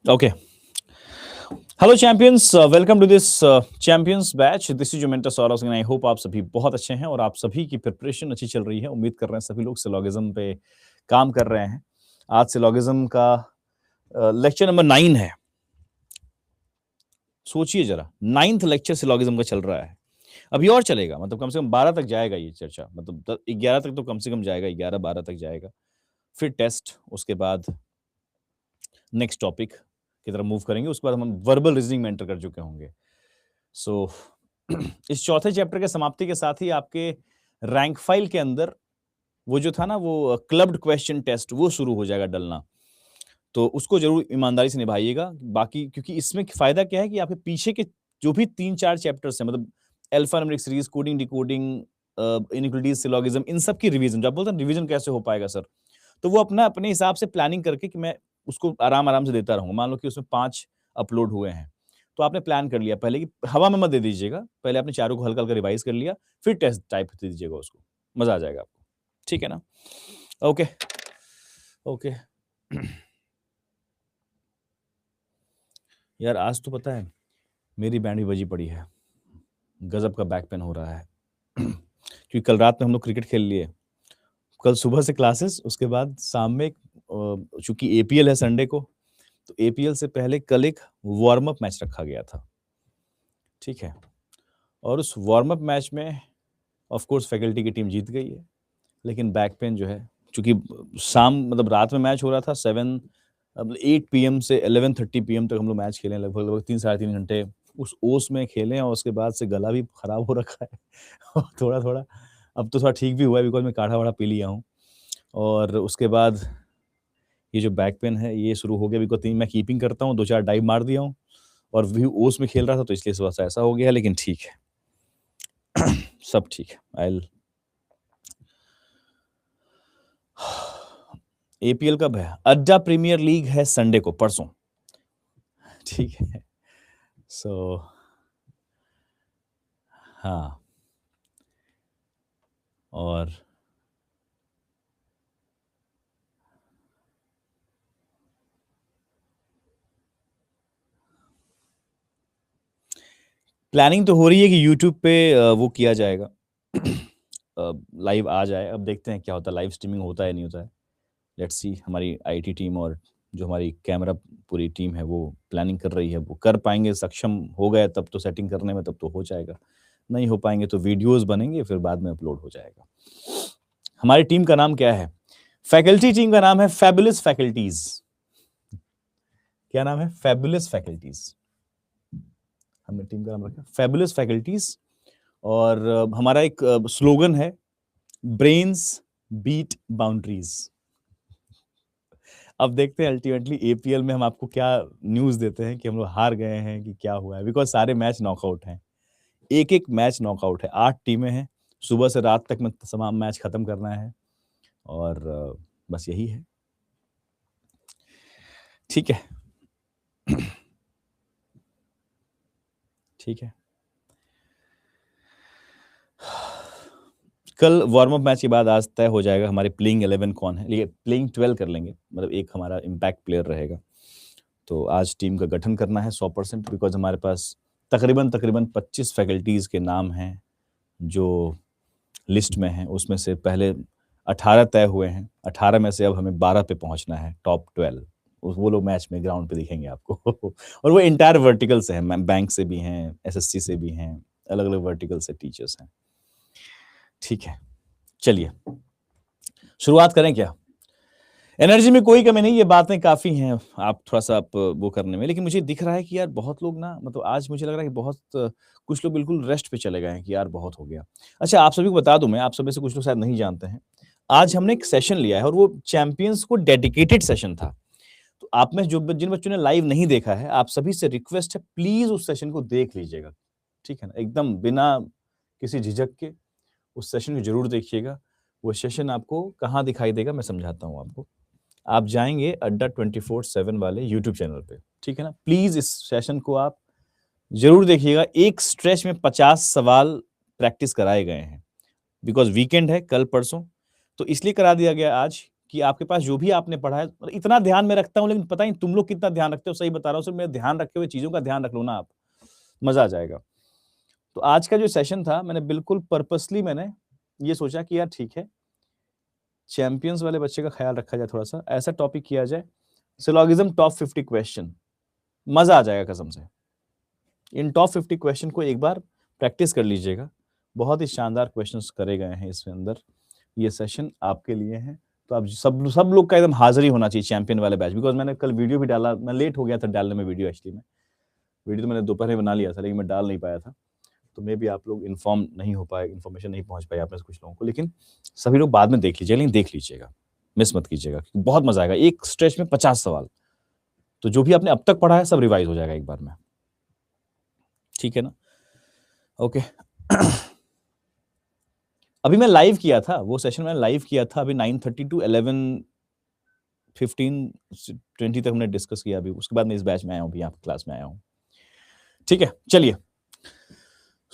Okay. Hello champions, welcome to this champions batch. This is your mentor Saurabh Singh. I hope आप सभी बहुत अच्छे हैं और आप सभी की प्रिपरेशन अच्छी चल रही है। उम्मीद कर रहे हैं सभी लोग सिलोगिज्म पे काम कर रहे हैं। आज सिलोगिज्म का लेक्चर नंबर 9 है। सोचिए जरा, 9th लेक्चर सिलोगिज्म का चल रहा है। अभी और चलेगा, मतलब कम से कम 12 तक जाएगा ये चर्चा, मतलब 11 तक तो कम से कम जाएगा, 11-12 तक जाएगा। फिर टेस्ट, उसके बाद नेक्स्ट टॉपिक की तरफ मूव करेंगे। उसके बाद हम वर्बल रीजनिंग में एंटर कर चुके होंगे। सो इस चौथे चैप्टर के समाप्ति के साथ ही आपके रैंक फाइल के अंदर वो जो था ना, वो क्लब्ड क्वेश्चन टेस्ट, वो शुरू हो जाएगा डलना। तो उसको जरूर ईमानदारी से निभाइएगा। बाकी क्योंकि इसमें फायदा क्या है कि आपके पीछे के जो भी 3-4 चैप्टर्स हैं, मतलब alphanumeric series, coding, decoding, inequalities, syllogism, इन सब की रिवीजन, जो आप बोलते हैं रिवीजन कैसे हो पाएगा सर, तो वो अपने हिसाब से प्लानिंग करके कि मैं उसको आराम से देता रहूंगा। मान लो कि उसमें 5 अपलोड हुए हैं, तो आपने प्लान कर लिया पहले कि हवा में मत दे दीजिएगा, पहले आपने चारों को हल्का हल्का रिवाइज कर लिया, फिर टेस्ट टाइप दे दीजिएगा उसको, मजा आ जाएगा आपको। ठीक है ना? Okay okay. यार आज तो पता है मेरी बैंड भी बजी पड़ी है, गजब का बैक पेन हो रहा है। क्योंकि कल रात में हम लोग क्रिकेट खेल लिए, कल सुबह से क्लासेस, उसके बाद शाम में चूंकि एपीएल है संडे को, तो एपीएल से पहले कल एक वार्म अप मैच रखा गया था। ठीक है, और उस वार्म अप मैच में ऑफ कोर्स फैकल्टी की टीम जीत गई है, लेकिन बैक पेन जो है, चूंकि शाम मतलब रात में मैच हो रहा था, 8 पीएम से 11:30 पीएम तक हम लोग मैच खेले, लगभग लगभग 3-3.5 घंटे उस ओस में खेले, और उसके बाद से गला भी खराब हो रखा है। और थोड़ा थोड़ा अब तो थोड़ा ठीक भी हुआ है, बिकॉज मैं काढ़ा वाढ़ा पी लिया हूँ। और उसके बाद ये जो बैक पेन है ये शुरू हो गया, बिकॉज मैं कीपिंग करता हूँ, 2-4 डाइव मार दिया हूँ और भी ओस में खेल रहा था, तो इसलिए थोड़ा सा ऐसा हो गया, लेकिन ठीक है, सब ठीक है। आई एपीएल कब है? अड्डा प्रीमियर लीग है संडे को, परसों। ठीक है, सो हाँ, और प्लानिंग तो हो रही है कि यूट्यूब पे वो किया जाएगा, लाइव आ जाए। अब देखते हैं क्या होता है, लाइव स्ट्रीमिंग होता है नहीं होता है। लेट्स सी, हमारी आईटी टीम और जो हमारी कैमरा पूरी टीम है वो प्लानिंग कर रही है, वो कर पाएंगे, सक्षम हो गए तब तो सेटिंग करने में, तब तो हो जाएगा। नहीं हो पाएंगे तो वीडियोस बनेंगे, फिर बाद में अपलोड हो जाएगा। हमारी टीम का नाम क्या है? फैकल्टी टीम का नाम है फैबुलस फैकल्टीज। क्या नाम है? Fabulous faculties. हमने टीम का नाम रखा फैबुलस फैकल्टीज। और हमारा एक स्लोगन है, ब्रेन्स बीट बाउंड्रीज। अब देखते हैं अल्टीमेटली एपीएल में हम आपको क्या न्यूज देते हैं कि हम लोग हार गए हैं कि क्या हुआ है, बिकॉज सारे मैच नॉकआउट हैं, एक एक मैच नॉकआउट है, 8 टीमें हैं, सुबह से रात तक में तमाम मैच खत्म करना है, और बस यही है। ठीक है, ठीक है। कल वार्म अप मैच के बाद आज तय हो जाएगा हमारे प्लेइंग 11 कौन है, लेकिन प्लेइंग 12 कर लेंगे, मतलब एक हमारा इम्पैक्ट प्लेयर रहेगा। तो आज टीम का गठन करना है 100%, बिकॉज हमारे पास तकरीबन 25 फैकल्टीज के नाम हैं जो लिस्ट में हैं। उसमें से पहले 18 तय हुए हैं, 18 में से अब हमें 12 पे पहुंचना है, टॉप 12। वो लोग मैच में ग्राउंड पे दिखेंगे आपको। और वो इंटायर वर्टिकल से हैं, बैंक से भी हैं, एसएससी से भी हैं, अलग अलग वर्टिकल से टीचर्स हैं। ठीक है, चलिए शुरुआत करें क्या? एनर्जी में कोई कमी नहीं, ये बातें काफ़ी हैं आप थोड़ा सा आप वो करने में, लेकिन मुझे दिख रहा है कि यार बहुत लोग ना, मतलब आज मुझे लग रहा है कि बहुत कुछ लोग बिल्कुल रेस्ट पे चले गए हैं कि यार बहुत हो गया। अच्छा, आप सभी को बता दूं, मैं आप सभी से, कुछ लोग शायद नहीं जानते हैं, आज हमने एक सेशन लिया है और वो चैंपियंस को डेडिकेटेड सेशन था। तो आप में जो जिन बच्चों ने लाइव नहीं देखा है, आप सभी से रिक्वेस्ट है, प्लीज उस सेशन को देख लीजिएगा। ठीक है ना, एकदम बिना किसी झिझक के उस सेशन को जरूर देखिएगा। वो सेशन आपको कहाँ दिखाई देगा, मैं समझाता हूँ आपको। आप जाएंगे अड्डा 24/7 वाले यूट्यूब चैनल पे, ठीक है ना, प्लीज इस सेशन को आप जरूर देखिएगा। एक स्ट्रेच में 50 सवाल प्रैक्टिस कराए गए हैं, बिकॉज वीकेंड है कल परसों, तो इसलिए करा दिया गया आज कि आपके पास जो भी आपने पढ़ा है, मतलब इतना ध्यान मैं रखता हूँ, लेकिन पता नहीं तुम लोग कितना ध्यान रखते हो। सही बता रहा हूँ, सिर्फ मेरे ध्यान रखे हुए चीजों का ध्यान रख लो ना आप, मजा आ जाएगा। तो आज का जो सेशन था, मैंने बिल्कुल पर्पसली मैंने ये सोचा कि यार ठीक है, चैंपियंस वाले बच्चे का ख्याल रखा जाए, थोड़ा सा ऐसा टॉपिक किया जाए, सिलोगिज्म टॉप 50 क्वेश्चन, मजा आ जाएगा कसम से। इन टॉप 50 क्वेश्चन को एक बार प्रैक्टिस कर लीजिएगा, बहुत ही शानदार क्वेश्चंस करे गए हैं इसमें अंदर। ये सेशन आपके लिए है, तो आप सब लोग का एकदम हाजिर ही होना चाहिए चैंपियन वाले बैच। बिकॉज मैंने कल वीडियो भी डाला, मैं लेट हो गया था डालने में वीडियो। एक्चुअली में वीडियो तो मैंने दोपहर में बना लिया था, लेकिन मैं डाल नहीं पाया था, तो मे भी आप लोग इन्फॉर्म नहीं हो पाए, इन्फॉर्मेशन नहीं पहुंच पाई आप में से कुछ लोगों को। लेकिन सभी लोग बाद में देख लीजिएगा, लेकिन देख लीजिएगा, मिस मत कीजिएगा, बहुत मजा आएगा। एक स्ट्रेच में 50 सवाल, तो जो भी आपने अब तक पढ़ा है सब रिवाइज हो जाएगा एक बार में, ठीक है ना? ओके। अभी मैं लाइव किया था, वो सेशन मैंने लाइव किया था अभी 9:30 to 11:15-20 तक हमने डिस्कस किया। अभी उसके बाद मैं इस बैच में आया हूँ, अभी यहाँ क्लास में आया हूँ, ठीक है। चलिए,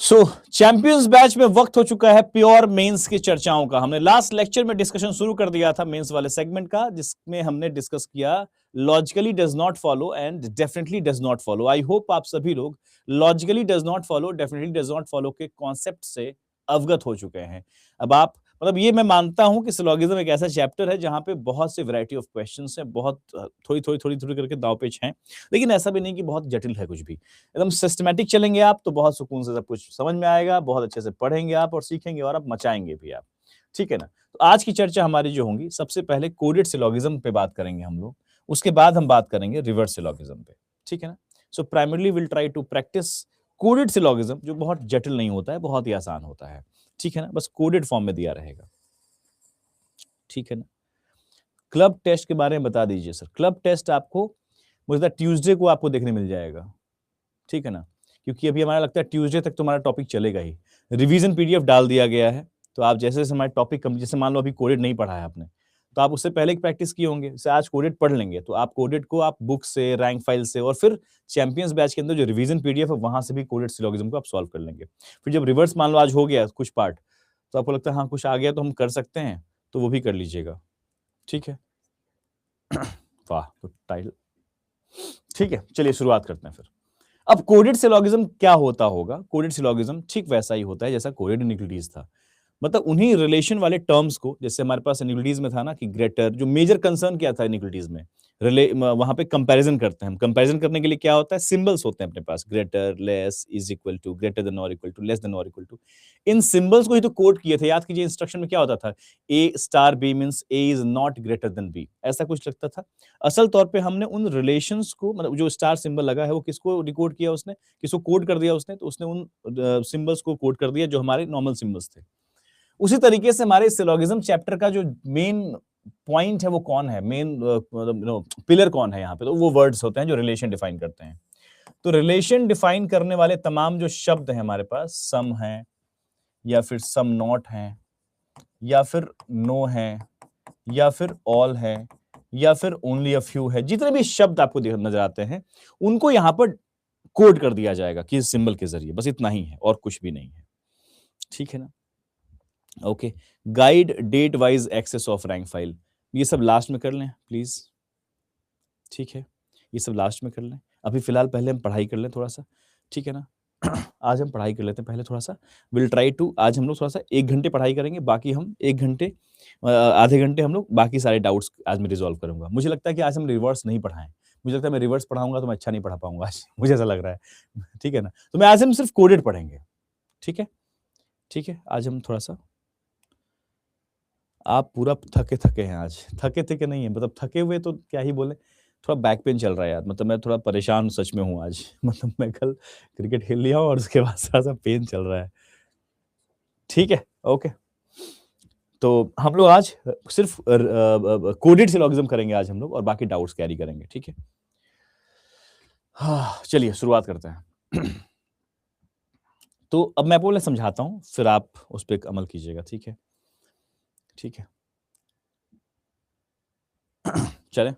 सो चैंपियंस बैच में वक्त हो चुका है प्योर मेंस की चर्चाओं का। हमने लास्ट लेक्चर में डिस्कशन शुरू कर दिया था मेंस वाले सेगमेंट का, जिसमें हमने डिस्कस किया logically does not follow and definitely does not follow. I hope आप सभी लोग logically does not follow, definitely does not follow के कॉन्सेप्ट से अवगत हो चुके हैं। अब आप, मतलब ये मैं मानता हूं कि सिलोगिज्म एक ऐसा चैप्टर है जहां पे बहुत से वैरायटी ऑफ क्वेश्चंस हैं, बहुत थोड़ी करके दांवपेच हैं, लेकिन ऐसा भी नहीं कि बहुत जटिल है कुछ भी। एकदम सिस्टमैटिक चलेंगे आप तो बहुत सुकून से सब कुछ समझ में आएगा, बहुत अच्छे से पढ़ेंगे आप और सीखेंगे और आप मचाएंगे भी आप, ठीक है ना? तो आज की चर्चा हमारी जो होंगी, सबसे पहले कोडेड सिलोगिज्म पे बात करेंगे हम लोग, उसके बाद हम बात करेंगे रिवर्स सिलोगिज्म पे, ठीक है ना? So primarily will try to practise coded syllogism, जो बहुत जटिल नहीं होता है, बहुत ही आसान होता है, ठीक है ना? बस कोडेड फॉर्म में दिया रहेगा, ठीक है ना? क्लब टेस्ट के बारे में बता दीजिए सर। क्लब टेस्ट आपको मुझे लगता है ट्यूसडे को आपको देखने मिल जाएगा, ठीक है ना? क्योंकि अभी हमारा लगता है ट्यूसडे तक तो हमारा टॉपिक चलेगा ही। रिवीजन पीडीएफ डाल दिया गया है, तो आप जैसे जैसे हमारे टॉपिक जैसे मान लो अभी कोडेड नहीं पढ़ा है आपने, तो आप उससे पहले प्रैक्टिस किए होंगे। जैसे आज कोडेड पढ़ लेंगे, तो आप कोडेड को आप बुक से, रैंक फाइल से, और फिर चैंपियंस बैच के अंदर जो रिवीजन पीडीएफ है वहां से भी कोडेड सिलोगिज्म को आप सॉल्व कर लेंगे। फिर जब रिवर्स मान लो आज हो गया कुछ पार्ट, तो आपको लगता है हाँ कुछ आ गया तो हम कर सकते हैं, तो वो भी कर लीजिएगा, ठीक है? वाह, तो टाइटल, ठीक है। चलिए शुरुआत करते हैं फिर। अब कोडेड सिलोगिज्म क्या होता होगा? कोडेड सिलोगिज्म ठीक वैसा ही होता है जैसा कोडेड इनइक्वालिटीज था, मतलब उन्हीं रिलेशन वाले टर्म्स को, जैसे हमारे पास इनइक्वालिटीज में था ना कि ग्रेटर, जो मेजर कंसर्न क्या था इनइक्वालिटीज में, वहां पे कंपैरिजन करते हैं हम। कंपैरिजन करने के लिए क्या होता है? सिंबल्स होते हैं अपने पास, greater, less, is equal to, greater than और इक्वल टू, लेस देन और इक्वल टू। इन सिंबल्स को ही तो कोड किए थे। याद कीजिए इंस्ट्रक्शन में क्या होता था, A star B means A is not greater than B, ऐसा कुछ लगता था। असल तौर पे हमने उन रिलेशंस को, मतलब जो स्टार सिंबल लगा है वो किसको डिकोड किया उसने, किसको कोड कर दिया उसने, तो उसने उन सिंबल्स को कोड कर दिया जो हमारे नॉर्मल सिंबल्स थे। उसी तरीके से हमारे सिलोगिज्म चैप्टर का जो मेन पॉइंट है वो कौन है, मेन पिलर कौन है यहाँ पे, तो वो वर्ड्स होते हैं जो रिलेशन डिफाइन करते हैं। तो रिलेशन डिफाइन करने वाले तमाम जो शब्द हैं हमारे पास, सम है, या फिर सम नॉट है, या फिर नो है, या फिर ऑल है, या फिर ओनली अ फ्यू है, जितने भी शब्द आपको नजर आते हैं उनको यहाँ पर कोड कर दिया जाएगा कि सिंबल के जरिए। बस इतना ही है और कुछ भी नहीं है, ठीक है ना? Okay, guide date wise excess of rank file, ये सब लास्ट में कर लें प्लीज, ठीक है? ये सब लास्ट में कर लें, अभी फिलहाल पहले हम पढ़ाई कर लें थोड़ा सा, ठीक है ना? आज हम पढ़ाई कर लेते हैं पहले थोड़ा सा। विल ट्राई टू, आज हम लोग थोड़ा सा 1 घंटे पढ़ाई करेंगे, बाकी हम 1 घंटे आधे घंटे हम लोग बाकी सारे डाउट्स आज मैं रिजॉल्व करूंगा। मुझे लगता है कि आज हम रिवर्स नहीं पढ़ाएं, मुझे लगता है मैं रिवर्स पढ़ाऊंगा तो मैं अच्छा नहीं पढ़ा पाऊंगा आज, मुझे ऐसा लग रहा है, ठीक है ना? तो मैं आज हम सिर्फ कोडेड पढ़ेंगे, ठीक है? ठीक है, आज हम थोड़ा सा, आप पूरा थके हैं आज, थके नहीं है, मतलब थके हुए तो क्या ही बोले, थोड़ा बैक पेन चल रहा है यार, मतलब मैं थोड़ा परेशान सच में हूँ आज। मतलब मैं कल क्रिकेट खेल लिया और उसके बाद थोड़ा-सा पेन चल रहा है, ठीक है? ओके, तो हम लोग आज सिर्फ कोडेड सिलोगिज्म करेंगे आज हम लोग, और बाकी डाउट्स कैरी करेंगे, ठीक है? हाँ, चलिए शुरुआत करते हैं। तो अब मैं आपको समझाता हूँ, फिर आप उस पर अमल कीजिएगा, ठीक है? ठीक है, चलें।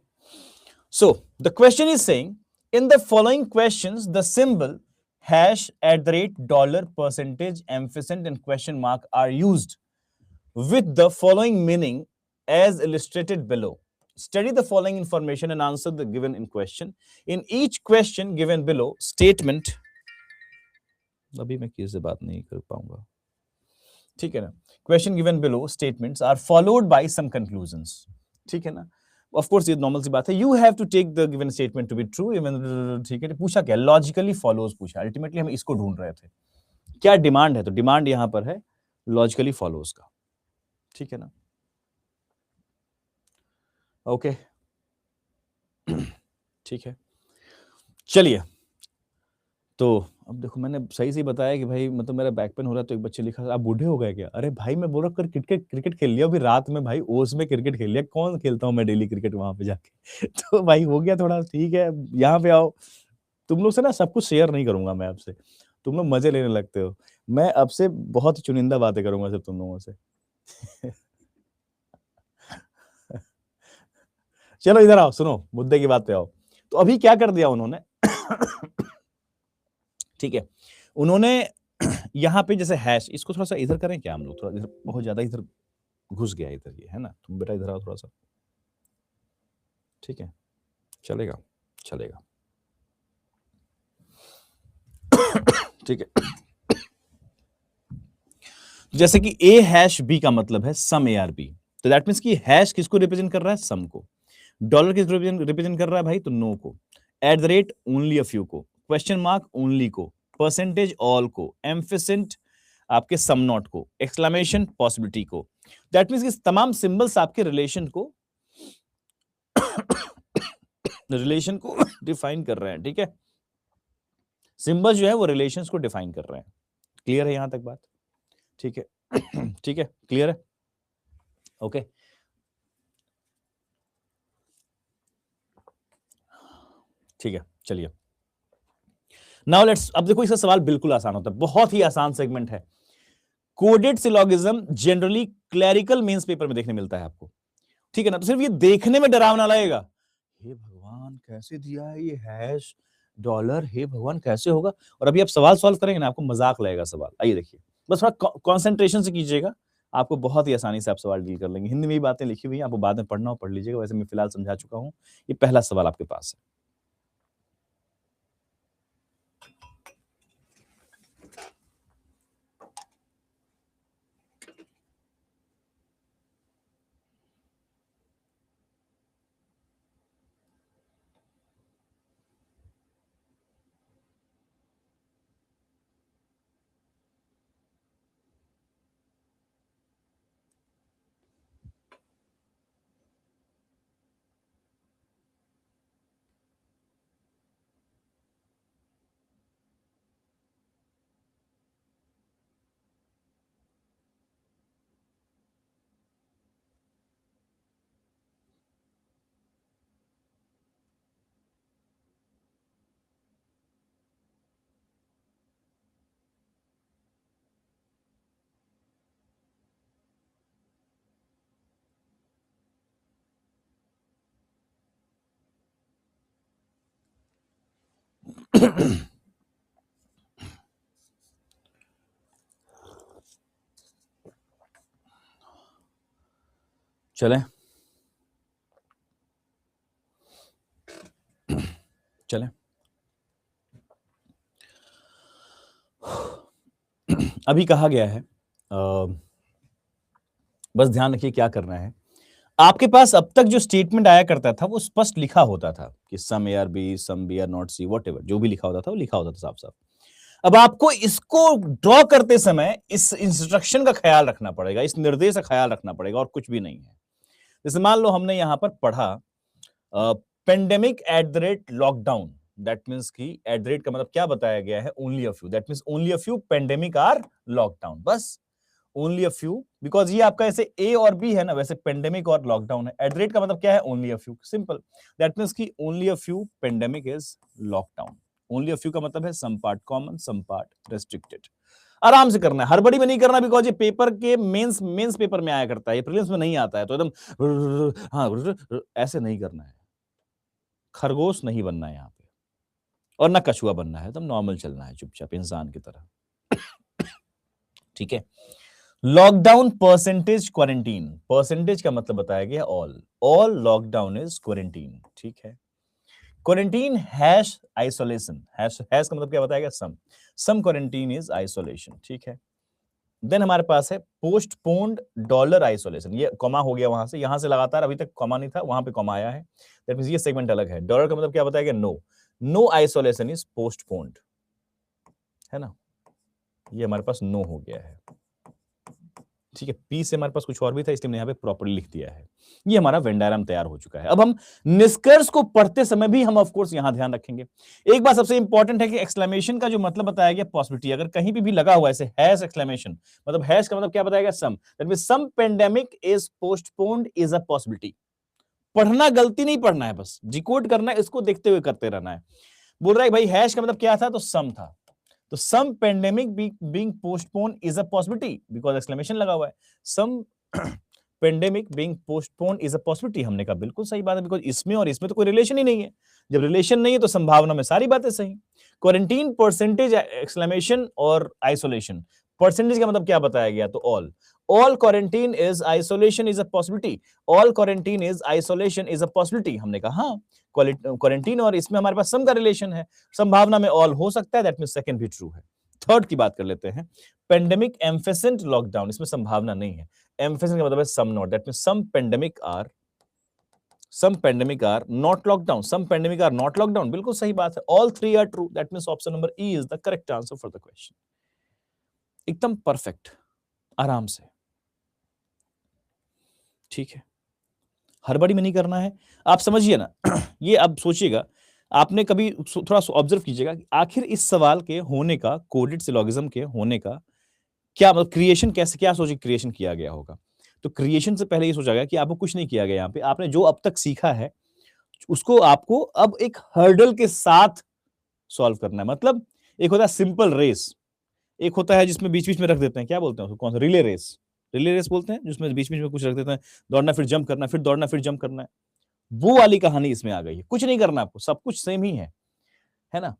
So the question is saying, in the following questions, the symbol #, dollar, percentage, ampersand and question mark are used with the following meaning as illustrated below. Study the following information and answer the given in question. In each question given below, statement, अभी मैं किसी से बात नहीं कर पाऊंगा, ठीक है ना. Question given below statements are followed by some conclusions. ठीक है ना. Of course ये नॉर्मल सी बात है. You have to take the given statement to be true even, ठीक है. पूछा क्या, logically follows पूछा. Ultimately हम इसको ढूंढ रहे थे. क्या डिमांड है, तो डिमांड यहां पर है logically follows का. ठीक है ना. ओके ठीक है. चलिए, तो अब देखो मैंने सही से बताया कि भाई मतलब मेरा बैक पेन हो रहा है, तो एक बच्चे लिखा आप बूढ़े हो गए क्या. अरे भाई मैं बोल रहा हूँ क्रिकेट खेल लिया अभी रात में भाई, ओस में क्रिकेट खेल लिया. कौन खेलता हूँ मैं डेली क्रिकेट वहां पे जाके. तो भाई हो गया थोड़ा, ठीक है. यहाँ पे आओ, तुम लोग से ना सब कुछ शेयर नहीं करूंगा मैं आपसे, तुम लोग मजे लेने लगते हो. मैं अब से बहुत चुनिंदा बातें करूंगा सिर्फ तुम लोगों से. चलो इधर आओ, सुनो मुद्दे की बात पे आओ. तो अभी क्या कर दिया उन्होंने, ठीक है, उन्होंने यहाँ पे जैसे हैश, इसको थोड़ा सा इधर करें क्या हम लोग, थोड़ा इधर बहुत ज्यादा इधर घुस गया इधर, ये है ना. तुम बेटा इधर आओ थोड़ा सा, ठीक है, चलेगा चलेगा. ठीक है, जैसे कि ए हैश बी का मतलब है सम ए आर बी, तो दैट मीन्स कि हैश किसको रिप्रेजेंट कर रहा है, सम को. डॉलर किसको रिप्रेजेंट कर रहा है भाई, तो नो को. Eight the rate only a few को. क्वेश्चन मार्क ओनली को. परसेंटेज ऑल को. एम्फिसेंट आपके सम नॉट को. एक्सक्लेमेशन पॉसिबिलिटी को. दैट मीन्स कि तमाम सिंबल्स आपके रिलेशन को डिफाइन कर रहे हैं. ठीक है, सिंबल जो है वो रिलेशंस को डिफाइन कर रहे हैं. क्लियर है यहां तक बात, ठीक है. ठीक है, क्लियर है, ओके. ठीक है, चलिए नाउ लेट्स, अब देखो इसका सवाल बिल्कुल आसान होता है, बहुत ही आसान सेगमेंट है. Coded syllogism generally clerical mains paper में देखने मिलता है आपको, ठीक है ना. तो सिर्फ ये देखने में डरावना लगेगा, हे भगवान कैसे दिया है ये हैश डॉलर, हे भगवान कैसे होगा. और अभी आप सवाल सॉल्व करेंगे ना, आपको मजाक लगेगा सवाल. आइए देखिए, बस थोड़ा कॉन्सेंट्रेशन से कीजिएगा, आपको बहुत ही आसानी से आप सवाल डील कर लेंगे. हिंदी में ही बातें लिखी हुई हैं, आपको बाद में पढ़ना हो पढ़ लीजिएगा, वैसे मैं फिलहाल समझा चुका हूं. ये पहला सवाल आपके पास है. चलें चलें, अभी कहा गया है, बस ध्यान रखिए क्या करना है. आपके पास अब तक जो स्टेटमेंट आया करता था वो स्पष्ट लिखा होता था कि some A are B, some B are not C, whatever जो भी लिखा होता था वो लिखा होता था साफ साफ. अब आपको इसको ड्रॉ करते समय इस इंस्ट्रक्शन का ख्याल रखना पड़ेगा, इस निर्देश का ख्याल रखना पड़ेगा, और कुछ भी नहीं है. जैसे मान लो हमने यहां पर पढ़ा pandemic at the rate lockdown, that means की एट द रेट का मतलब क्या बताया गया है, only a few. That means only a few pandemic are lockdown, बस ओनली अ फ्यू. बिकॉज ये आपका ऐसे ए और बी है ना, वैसे पेंडेमिक और लॉकडाउन है. एट द रेट का मतलब क्या है, only a few, simple. That means की only a few pandemic is lockdown. Only a few का मतलब है some part common, some part restricted. आराम से करना है, हड़बड़ी में नहीं करना, बिकॉज ये पेपर के मेंस पेपर में आया करता है, ये प्रीलिम्स में नहीं आता है. तो एकदम हाँ ऐसे नहीं करना है, खरगोश नहीं बनना है यहाँ पे, और ना कछुआ बनना है, एकदम नॉर्मल चलना है चुपचाप इंसान की तरह. ठीक है, लॉकडाउन परसेंटेज क्वारंटीन, परसेंटेज का मतलब बताया गया ऑल लॉकडाउन इज क्वारंटीन, ठीक है। Quarantine hash isolation, hash hash का मतलब क्या बताया गया, सम क्वारंटीन इज आइसोलेशन, ठीक है। देन हमारे पास है पोस्टपोन्ड डॉलर आइसोलेशन, ये कॉमा हो गया वहां से, यहां से लगातार अभी तक कॉमा नहीं था, वहां पे कॉमा आया है, दैट मींस ये सेगमेंट अलग है। डॉलर का मतलब क्या बताया गया, नो आइसोलेशन इज पोस्टपोन्ड, है ना, ये हमारे पास नो हो गया है, ठीक है। पी से हमारे पास कुछ और भी था, इसलिए मैंने यहाँ पे प्रॉपर्ली लिख दिया है। ये हमारा वेन डायग्राम तैयार हो चुका है। अब हम निष्कर्ष को पढ़ते समय भी हम ऑफ कोर्स यहां ध्यान रखेंगे। एक बात सबसे इंपॉर्टेंट है कि एक्सक्लेमेशन का जो मतलब बताया गया पॉसिबिलिटी, अगर कहीं भी लगा हुआ ऐसे हैश एक्सक्लेमेशन, मतलब हैश का मतलब क्या बताएगा, some, that means some pandemic is postponed is a possibility. पढ़ना गलती नहीं पढ़ना है, बस डिकोड करना है, इसको देखते हुए करते रहना है। बोल रहा है भाई हैश का मतलब क्या था, तो सम था, तो some pandemic being postpone is a possibility, because exclamation लगा हुआ है। Some pandemic being postpone is a possibility, हमने कहा बिल्कुल सही बात है, बिकॉज इसमें और इसमें तो कोई रिलेशन ही नहीं है। जब रिलेशन नहीं है तो संभावना में सारी बातें सही। क्वारंटीन परसेंटेज एक्सक्लेमेशन और आइसोलेशन, परसेंटेज का मतलब क्या बताया गया, तो all quarantine is isolation is a possibility, all quarantine is isolation is a possibility, हमने कहा हाँ, क्वारंटीन और इसमें हमारे पास सम का रिलेशन है, संभावना में ऑल हो सकता है, दैट मींस सेकंड भी ट्रू है। थर्ड की बात कर लेते हैं, पेंडेमिक एम्फेसेंट लॉकडाउन, इसमें संभावना नहीं है, एम्फेसेंट का मतलब है some not, that means some pandemic are not lockdown, some pandemic are not lockdown, बिल्कुल सही बात है, all three are true, that means option number E is the correct answer for the question। एकदम परफेक्ट, आराम से, ठीक है, हड़बड़ी में नहीं करना है, आप समझिए ना। ये अब सोचिएगा, आपने कभी थोड़ा सा ऑब्जर्व कीजिएगा कि आखिर इस सवाल के होने का, कोडेड सिलोगिज्म के होने का क्या मतलब, क्रिएशन कैसे, क्या सोचिए क्रिएशन किया गया होगा। तो क्रिएशन से पहले ये सोचा गया कि आपको कुछ नहीं किया गया, यहाँ पे आपने जो अब तक सीखा है उसको आपको अब एक हर्डल के साथ सॉल्व करना है। मतलब एक होता है सिंपल रेस, एक होता है जिसमें बीच बीच में रख देते हैं, क्या बोलते हैं उसको, कौन सा, रिले रेस, रिले रेस बोलते हैं, जिसमें बीच बीच में कुछ रख देते हैं, दौड़ना फिर जंप करना, फिर दौड़ना फिर जंप करना है। वो वाली कहानी इसमें आ गई है, कुछ नहीं करना आपको, सब कुछ सेम ही है ना।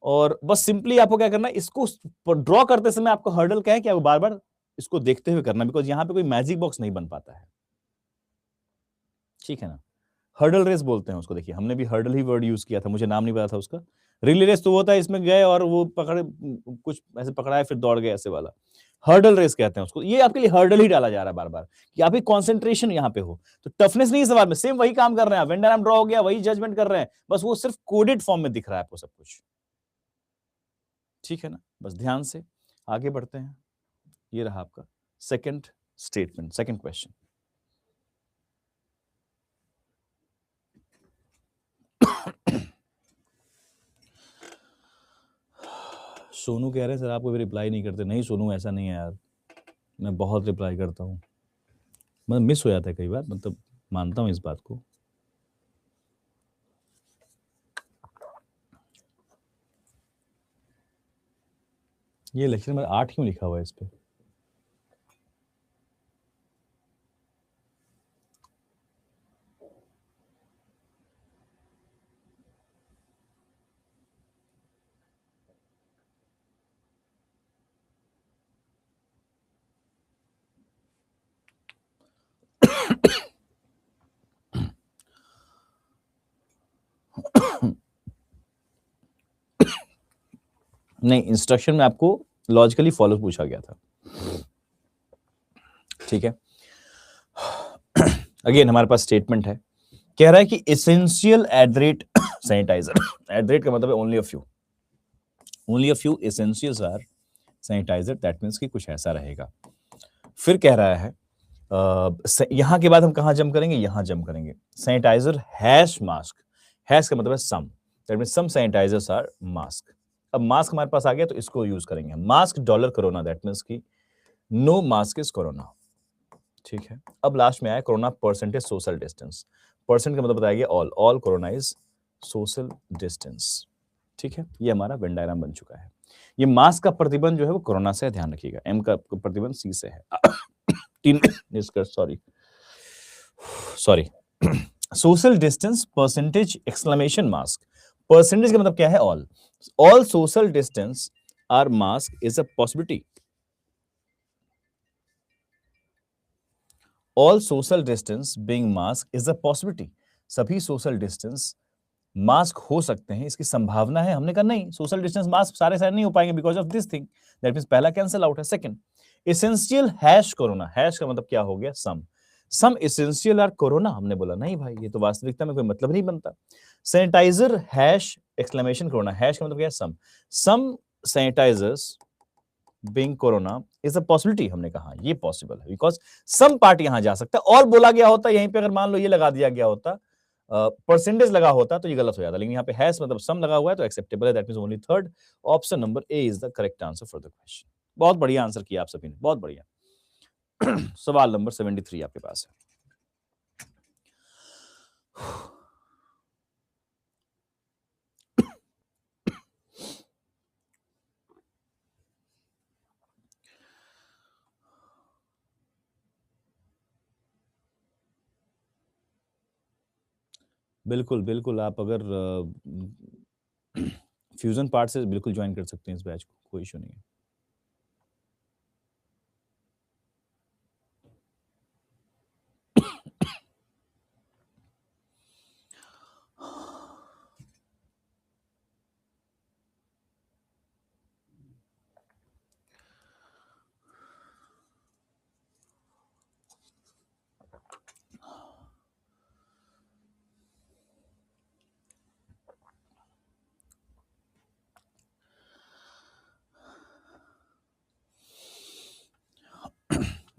और बस सिंपली आपको क्या करना है, इसको ड्रॉ करते समय आपको हर्डल क्या है कि आपको बार बार इसको देखते हुए करना, बिकॉज यहां पे कोई मैजिक बॉक्स नहीं बन पाता है, ठीक है ना। हर्डल रेस बोलते हैं उसको, देखिए हमने भी हर्डल ही वर्ड यूज किया था, मुझे नाम नहीं पता था उसका। रिले रेस तो होता है इसमें गए और वो पकड़े, कुछ ऐसे पकड़ाए फिर दौड़ गए, ऐसे वाला हर्डल रेस कहते हैं उसको। ये आपके लिए हर्डल ही डाला जा रहा है बार बार कि आपकी कंसंट्रेशन यहाँ पे हो, तो टफनेस नहीं, सवाल में सेम वही काम कर रहे हैं, वेन डायग्राम ड्रॉ हो गया, वही जजमेंट कर रहे हैं, बस वो सिर्फ कोडेड फॉर्म में दिख रहा है आपको सब कुछ, ठीक है ना। बस ध्यान से आगे बढ़ते हैं, ये रहा आपका second statement, second question. Sonu कह रहे हैं सर आपको भी रिप्लाई नहीं करते, नहीं सोनू ऐसा नहीं है यार, मैं बहुत रिप्लाई करता हूँ, मतलब मिस हो जाता है कई बार, मतलब मानता हूँ इस बात को। ये लेक्चर नंबर 8 क्यों लिखा हुआ है इस पे, नहीं इंस्ट्रक्शन में आपको लॉजिकली फॉलो पूछा गया था, ठीक है। अगेन हमारे पास स्टेटमेंट है, कह रहा है कि essential at the rate sanitiser, at the rate का मतलब है only a few essentials are sanitiser, that means कि कुछ ऐसा रहेगा। फिर कह रहा है यहां के बाद हम कहां जंप करेंगे, यहां जंप करेंगे, सैनिटाइजर हैश मास्क, हैश का मतलब है some, that means some sanitizers are mask. अब मास्क हमारे पास आ गया तो इसको यूज करेंगे, mask dollar corona, that means कि नो मास्क इज कोरोना, ठीक है। अब लास्ट में आया corona percentage social distance, percent का मतलब बताया गया all corona is social distance, ठीक है। ये हमारा वेन डायग्राम बन चुका है। ये मास्क का प्रतिबंध जो है वो कोरोना से है, ध्यान रखिएगा, एम का प्रतिबंध सी से है। तीन निष्कर्ष, sorry social distance percentage exclamation mask, percentage का मतलब क्या है, all social distance are mask is a possibility, all social distance being mask is a possibility, सभी सोशल डिस्टेंस मास्क हो सकते हैं, इसकी संभावना है। हमने कहा नहीं, सोशल डिस्टेंस मास्क सारे सारे नहीं हो पाएंगे because of this thing, that means पहला कैंसिल आउट है। Second, essential hash corona, hash का मतलब क्या हो गया, सम एसेंशियल आर कोरोना, हमने बोला नहीं भाई, ये तो वास्तविकता में कोई मतलब नहीं बनता। Sanitizer hash exclamation corona, hash का मतलब क्या है, some sanitizers being corona is a possibility, हमने कहा ये पॉसिबल है बिकॉज सम पार्ट यहां जा सकता है। और बोला गया होता यहीं पे, अगर मान लो ये लगा दिया गया होता, परसेंटेज लगा होता तो ये गलत हो जाता, लेकिन यहाँ पे हैश मतलब सम लगा हुआ है तो एक्सेप्टेबल है, that means only third option number A is the correct answer for the question. बहुत बढ़िया आंसर किया आप सभी ने, बहुत बढ़िया। सवाल नंबर 73 आपके पास है। बिल्कुल बिल्कुल, आप अगर फ्यूजन पार्ट से बिल्कुल ज्वाइन कर सकते हैं इस बैच को, कोई इशू नहीं है।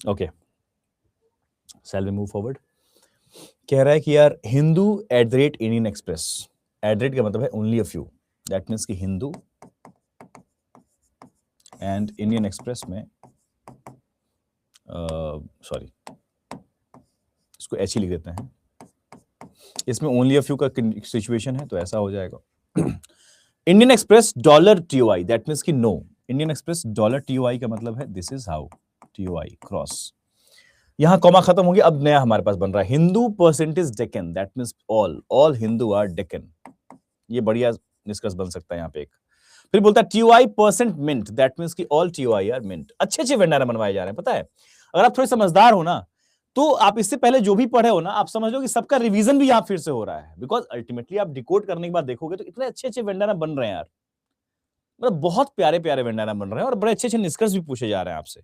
Okay, shall we move forward. कह रहा है कि यार हिंदू @इंडियन एक्सप्रेस, @ का मतलब है only a few, that means कि हिंदू एंड इंडियन एक्सप्रेस में, सॉरी इसको एच ही लिख देते हैं, इसमें ओनली अ फ्यू का सिचुएशन है तो ऐसा हो जाएगा। Indian express $TOI, that means कि नो, इंडियन एक्सप्रेस $TOI का मतलब है this is how, TOI cross, यहां कॉमा खत्म हो गया, अब नया हमारे पास बन रहा है Hindu percentage Deccan, that means all Hindu are Deccan, ये बढ़िया निष्कर्ष बन सकता है यहाँ पे एक। फिर बोलता है TOI percent Mint, that means कि ऑल TOI आर मिंट, अच्छे अच्छे वेंडारा बनवाए जा रहे हैं। पता है, अगर आप थोड़े समझदार हो ना, तो आप इससे पहले जो भी पढ़े हो ना, आप समझ लो कि सबका रिवीजन भी यहाँ फिर से हो रहा है, बिकॉज अल्टीमेटली आप डिकोड करने के बाद देखोगे तो इतने अच्छे अच्छे वेंडारा बन रहे हैं यार, मतलब बहुत प्यारे प्यारे वेंडारा बन रहे हैं और बड़े अच्छे अच्छे निष्कर्ष भी पूछे जा रहे हैं आपसे,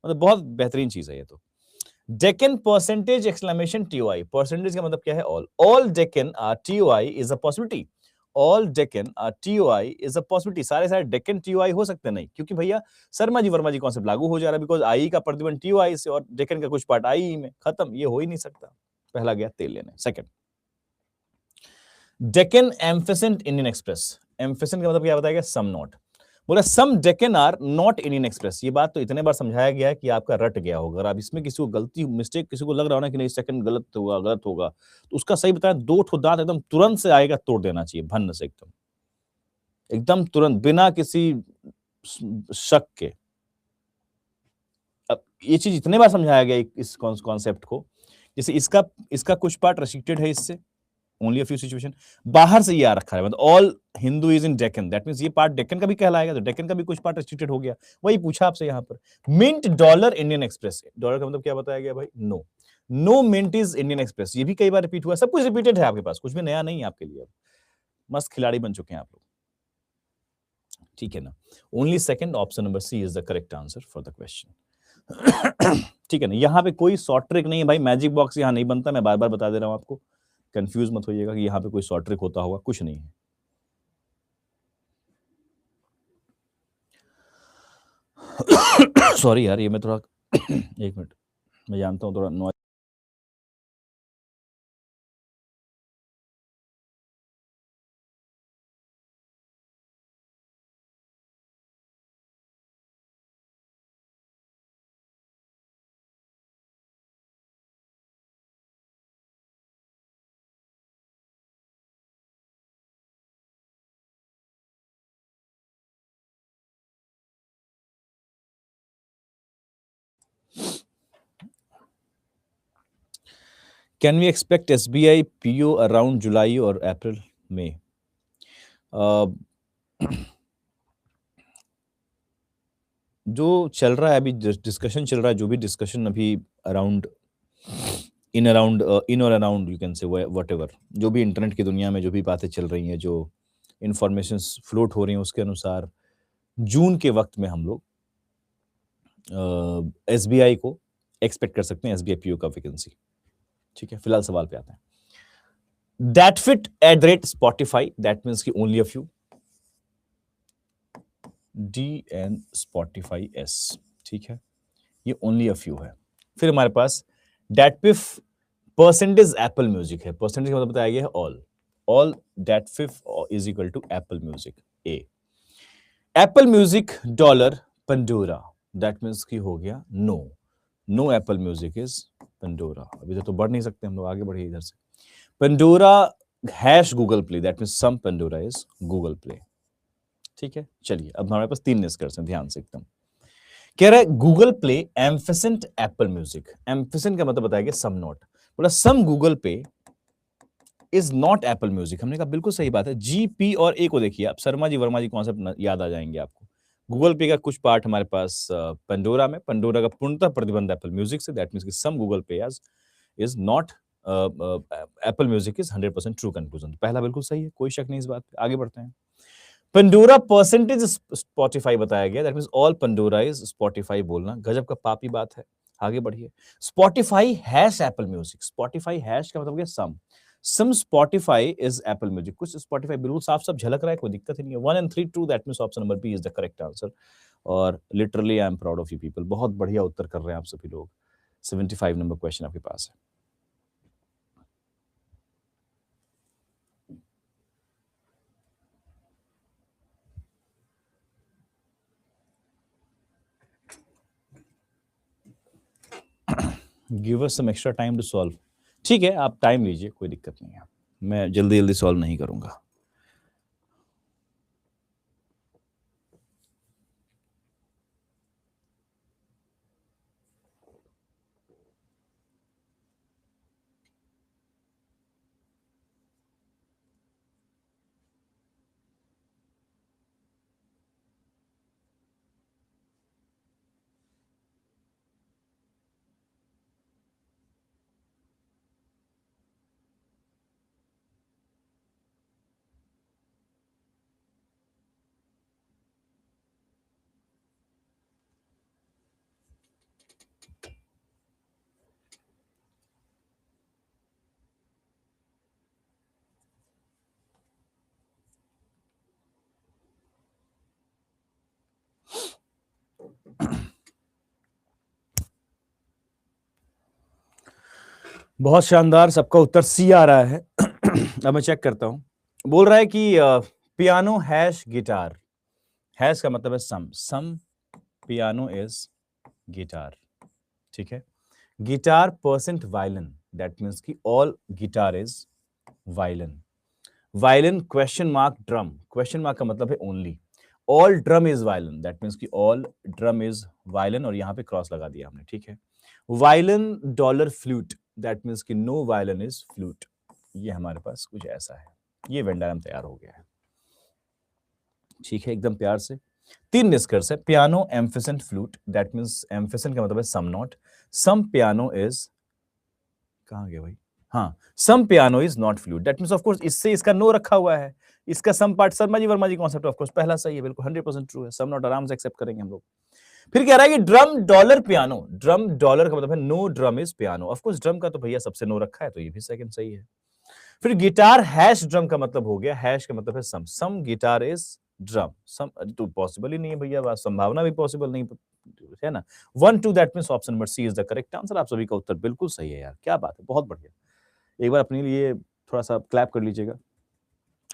मतलब बहुत बेहतरीन चीज है ये तो। Deccan percentage exclamation TOI, percentage का मतलब क्या है, all Deccan are TOI is a possibility, all Deccan are TOI is a possibility, सारे सारे डेक्कन TOI हो सकते नहीं, क्योंकि भैया शर्मा जी वर्मा जी कॉन्सेप्ट लागू हो जा रहा है, बिकॉज आई का प्रतिबंध TOI से और डेक्कन का कुछ पार्ट आई में, खत्म, ये हो ही नहीं सकता। पहला गया तेल लेने। Second, Deccan ampersand Indian Express, ampersand का मतलब क्या बताया गया, सम नॉट, बोला some Deccan are not Indian Express, ये बात तो इतने बार समझाया गया है कि आपका रट गया होगा। अगर आप इसमें किसी को गलती मिस्टेक, किसी को लग रहा हो ना कि नहीं सेकंड गलत होगा गलत होगा, तो उसका सही बताया, दो ठो दांत एकदम तुरंत से आएगा, तोड़ देना चाहिए भन्न से, एकदम एकदम तुरंत, बिना किसी शक के। अब ये चीज इतने बार समझाया गया इस कॉन्सेप्ट को, जैसे इसका इसका कुछ पार्ट रेस्ट्रिक्टेड है इससे, ओनली अ फ्यू सिचुएशन, बाहर से ये आ रखा है, मतलब all Hindu is in Deccan, that means ये पार्ट डेक्कन का भी कहलाएगा, तो डेक्कन का भी कुछ पार्ट रेस्ट्रिक्टेड हो गया, वही पूछा आपसे यहाँ पर। Mint dollar Indian Express, dollar का मतलब क्या बताया गया भाई, no, no Mint is Indian Express, ये भी कई बार रिपीट हुआ, सब कुछ रिपीटेड है आपके पास, कुछ भी नया नहीं है आपके लिए, मस्त खिलाड़ी बन चुके हैं आप लोग, ठीक है ना। Only second option number C is the correct answer for the question. ठीक है ना, यहाँ पे कोई शॉर्ट ट्रिक नहीं है भाई, मैजिक बॉक्स यहाँ नहीं बनता, मैं बार बार बता दे रहा हूँ आपको, कंफ्यूज मत होइएगा कि यहाँ पे कोई शॉर्ट ट्रिक होता होगा, कुछ नहीं है। सॉरी यार, ये मैं थोड़ा एक मिनट, मैं जानता हूँ थोड़ा noise. Can we expect SBI PO around July और अप्रैल में? जो चल रहा है अभी, डिस्कशन चल रहा है, जो भी डिस्कशन अभी अराउंड इन और around you can say whatever, जो भी इंटरनेट की दुनिया में जो भी बातें चल रही हैं, जो इन्फॉर्मेशंस फ्लोट हो रही हैं, उसके अनुसार जून के वक्त में हम लोग एसबीआई को एक्सपेक्ट कर सकते हैं, एसबीआई पीओ का वैकेंसी। ठीक है, फिलहाल सवाल पे आते हैं। That fit at the rate Spotify, that means की only a few, D N Spotify S. ठीक है, ये ओनली अ फ्यू है। फिर हमारे पास that fit percentage Apple Music है, परसेंटेज का मतलब बताया गया है all that fit is equal to Apple Music. A Apple Music dollar Pandora, that means की हो गया no Apple Music is Pandora. अभी तो बढ़ नहीं सकते हम लोग, आगे बढ़िए इधर से। Pandora hash Google Play, that means some Pandora is Google Play. ठीक है, चलिए अब हमारे पास 3 निष्कर्ष हैं, ध्यान से एकदम। कह रहा है गूगल प्ले एम्फिसेंट एप्पल म्यूजिक, एम्फिसेंट का मतलब बताया गया सम नॉट, बोला सम गूगल पे इज नॉट एप्पल म्यूजिक। हमने कहा बिल्कुल सही बात है, जी पी और ए को देखिए आप, शर्मा जी वर्मा जी कॉन्सेप्ट याद आ जाएंगे आपको। गूगल पे का कुछ पार्ट हमारे पास पंडोरा में, पंडोरा का पूर्णतः प्रतिबंध एप्पल म्यूजिक से, दैट मींस कि सम गूगल पे is not Apple Music is 100% true conclusion. पहला बिल्कुल सही है, कोई शक नहीं इस बात पे। आगे बढ़ते हैं। पंडोरा परसेंटेज स्पॉटिफाई बताया गया, that means all Pandora is Spotify बोलना गजब का पापी बात है। आगे बढ़िए। Spotify hash Apple music, Spotify hash का मतलब क्या सम स्पॉटिफाई इज एप्पल म्यूजिक, कुछ स्पॉटिफाई बिल्कुल साफ साफ झलक रहा है, कोई दिक्कत ही नहीं है। 1 and 3 true, that means option number B is the correct answer. और literally I am proud of you people, बहुत बढ़िया उत्तर कर रहे हैं आप सभी लोग। 75 नंबर क्वेश्चन आपके पास है। Give us some extra time to solve. ठीक है, आप टाइम लीजिए, कोई दिक्कत नहीं है, मैं जल्दी जल्दी सॉल्व नहीं करूंगा। बहुत शानदार, सबका उत्तर सी आ रहा है। अब मैं चेक करता हूं। बोल रहा है कि पियानो हैश गिटार, हैश का मतलब है सम पियानो इज गिटार। ठीक है, guitar percent violin, that means कि all guitar is violin. Violin question mark drum, question mark का मतलब है only. All drum is violin, that means कि ऑल ड्रम इज वायलिन, और यहां पे क्रॉस लगा दिया हमने। ठीक है, violin dollar flute, that means कि नो वायलिन इज फ्लूट। ये हमारे पास कुछ ऐसा है, ये वेन डायग्राम तैयार हो गया है। ठीक है, एकदम प्यार से। 3 निष्कर्ष है। Piano ampersand flute, that means ampersand का मतलब है some not, some piano is, कहां गया भाई, हाँ, some piano is not flute, that means of course इससे इसका नो रखा हुआ है, इसका some part Sharma ji Verma ji concept of course पहला सही है, बिल्कुल 100% ट्रू है, सम नॉट आराम से एक्सेप्ट करेंगे हम लोग। फिर कह रहा है कि drum dollar piano, drum dollar का मतलब है no drum is piano, of course drum का तो भैया सबसे नो रखा है, तो ये भी सेकंड सही है। फिर गिटार हैश ड्रम का मतलब हो गया, हैश का मतलब है सम गिटार इज ड्रम, सम तो पॉसिबल ही नहीं है भैया, संभावना भी पॉसिबल नहीं है ना। 1 2, that means option number C is the correct answer. आप सभी का उत्तर बिल्कुल सही है यार, क्या बात है, बहुत बढ़िया। एक बार अपने लिए थोड़ा सा क्लैप कर लीजिएगा,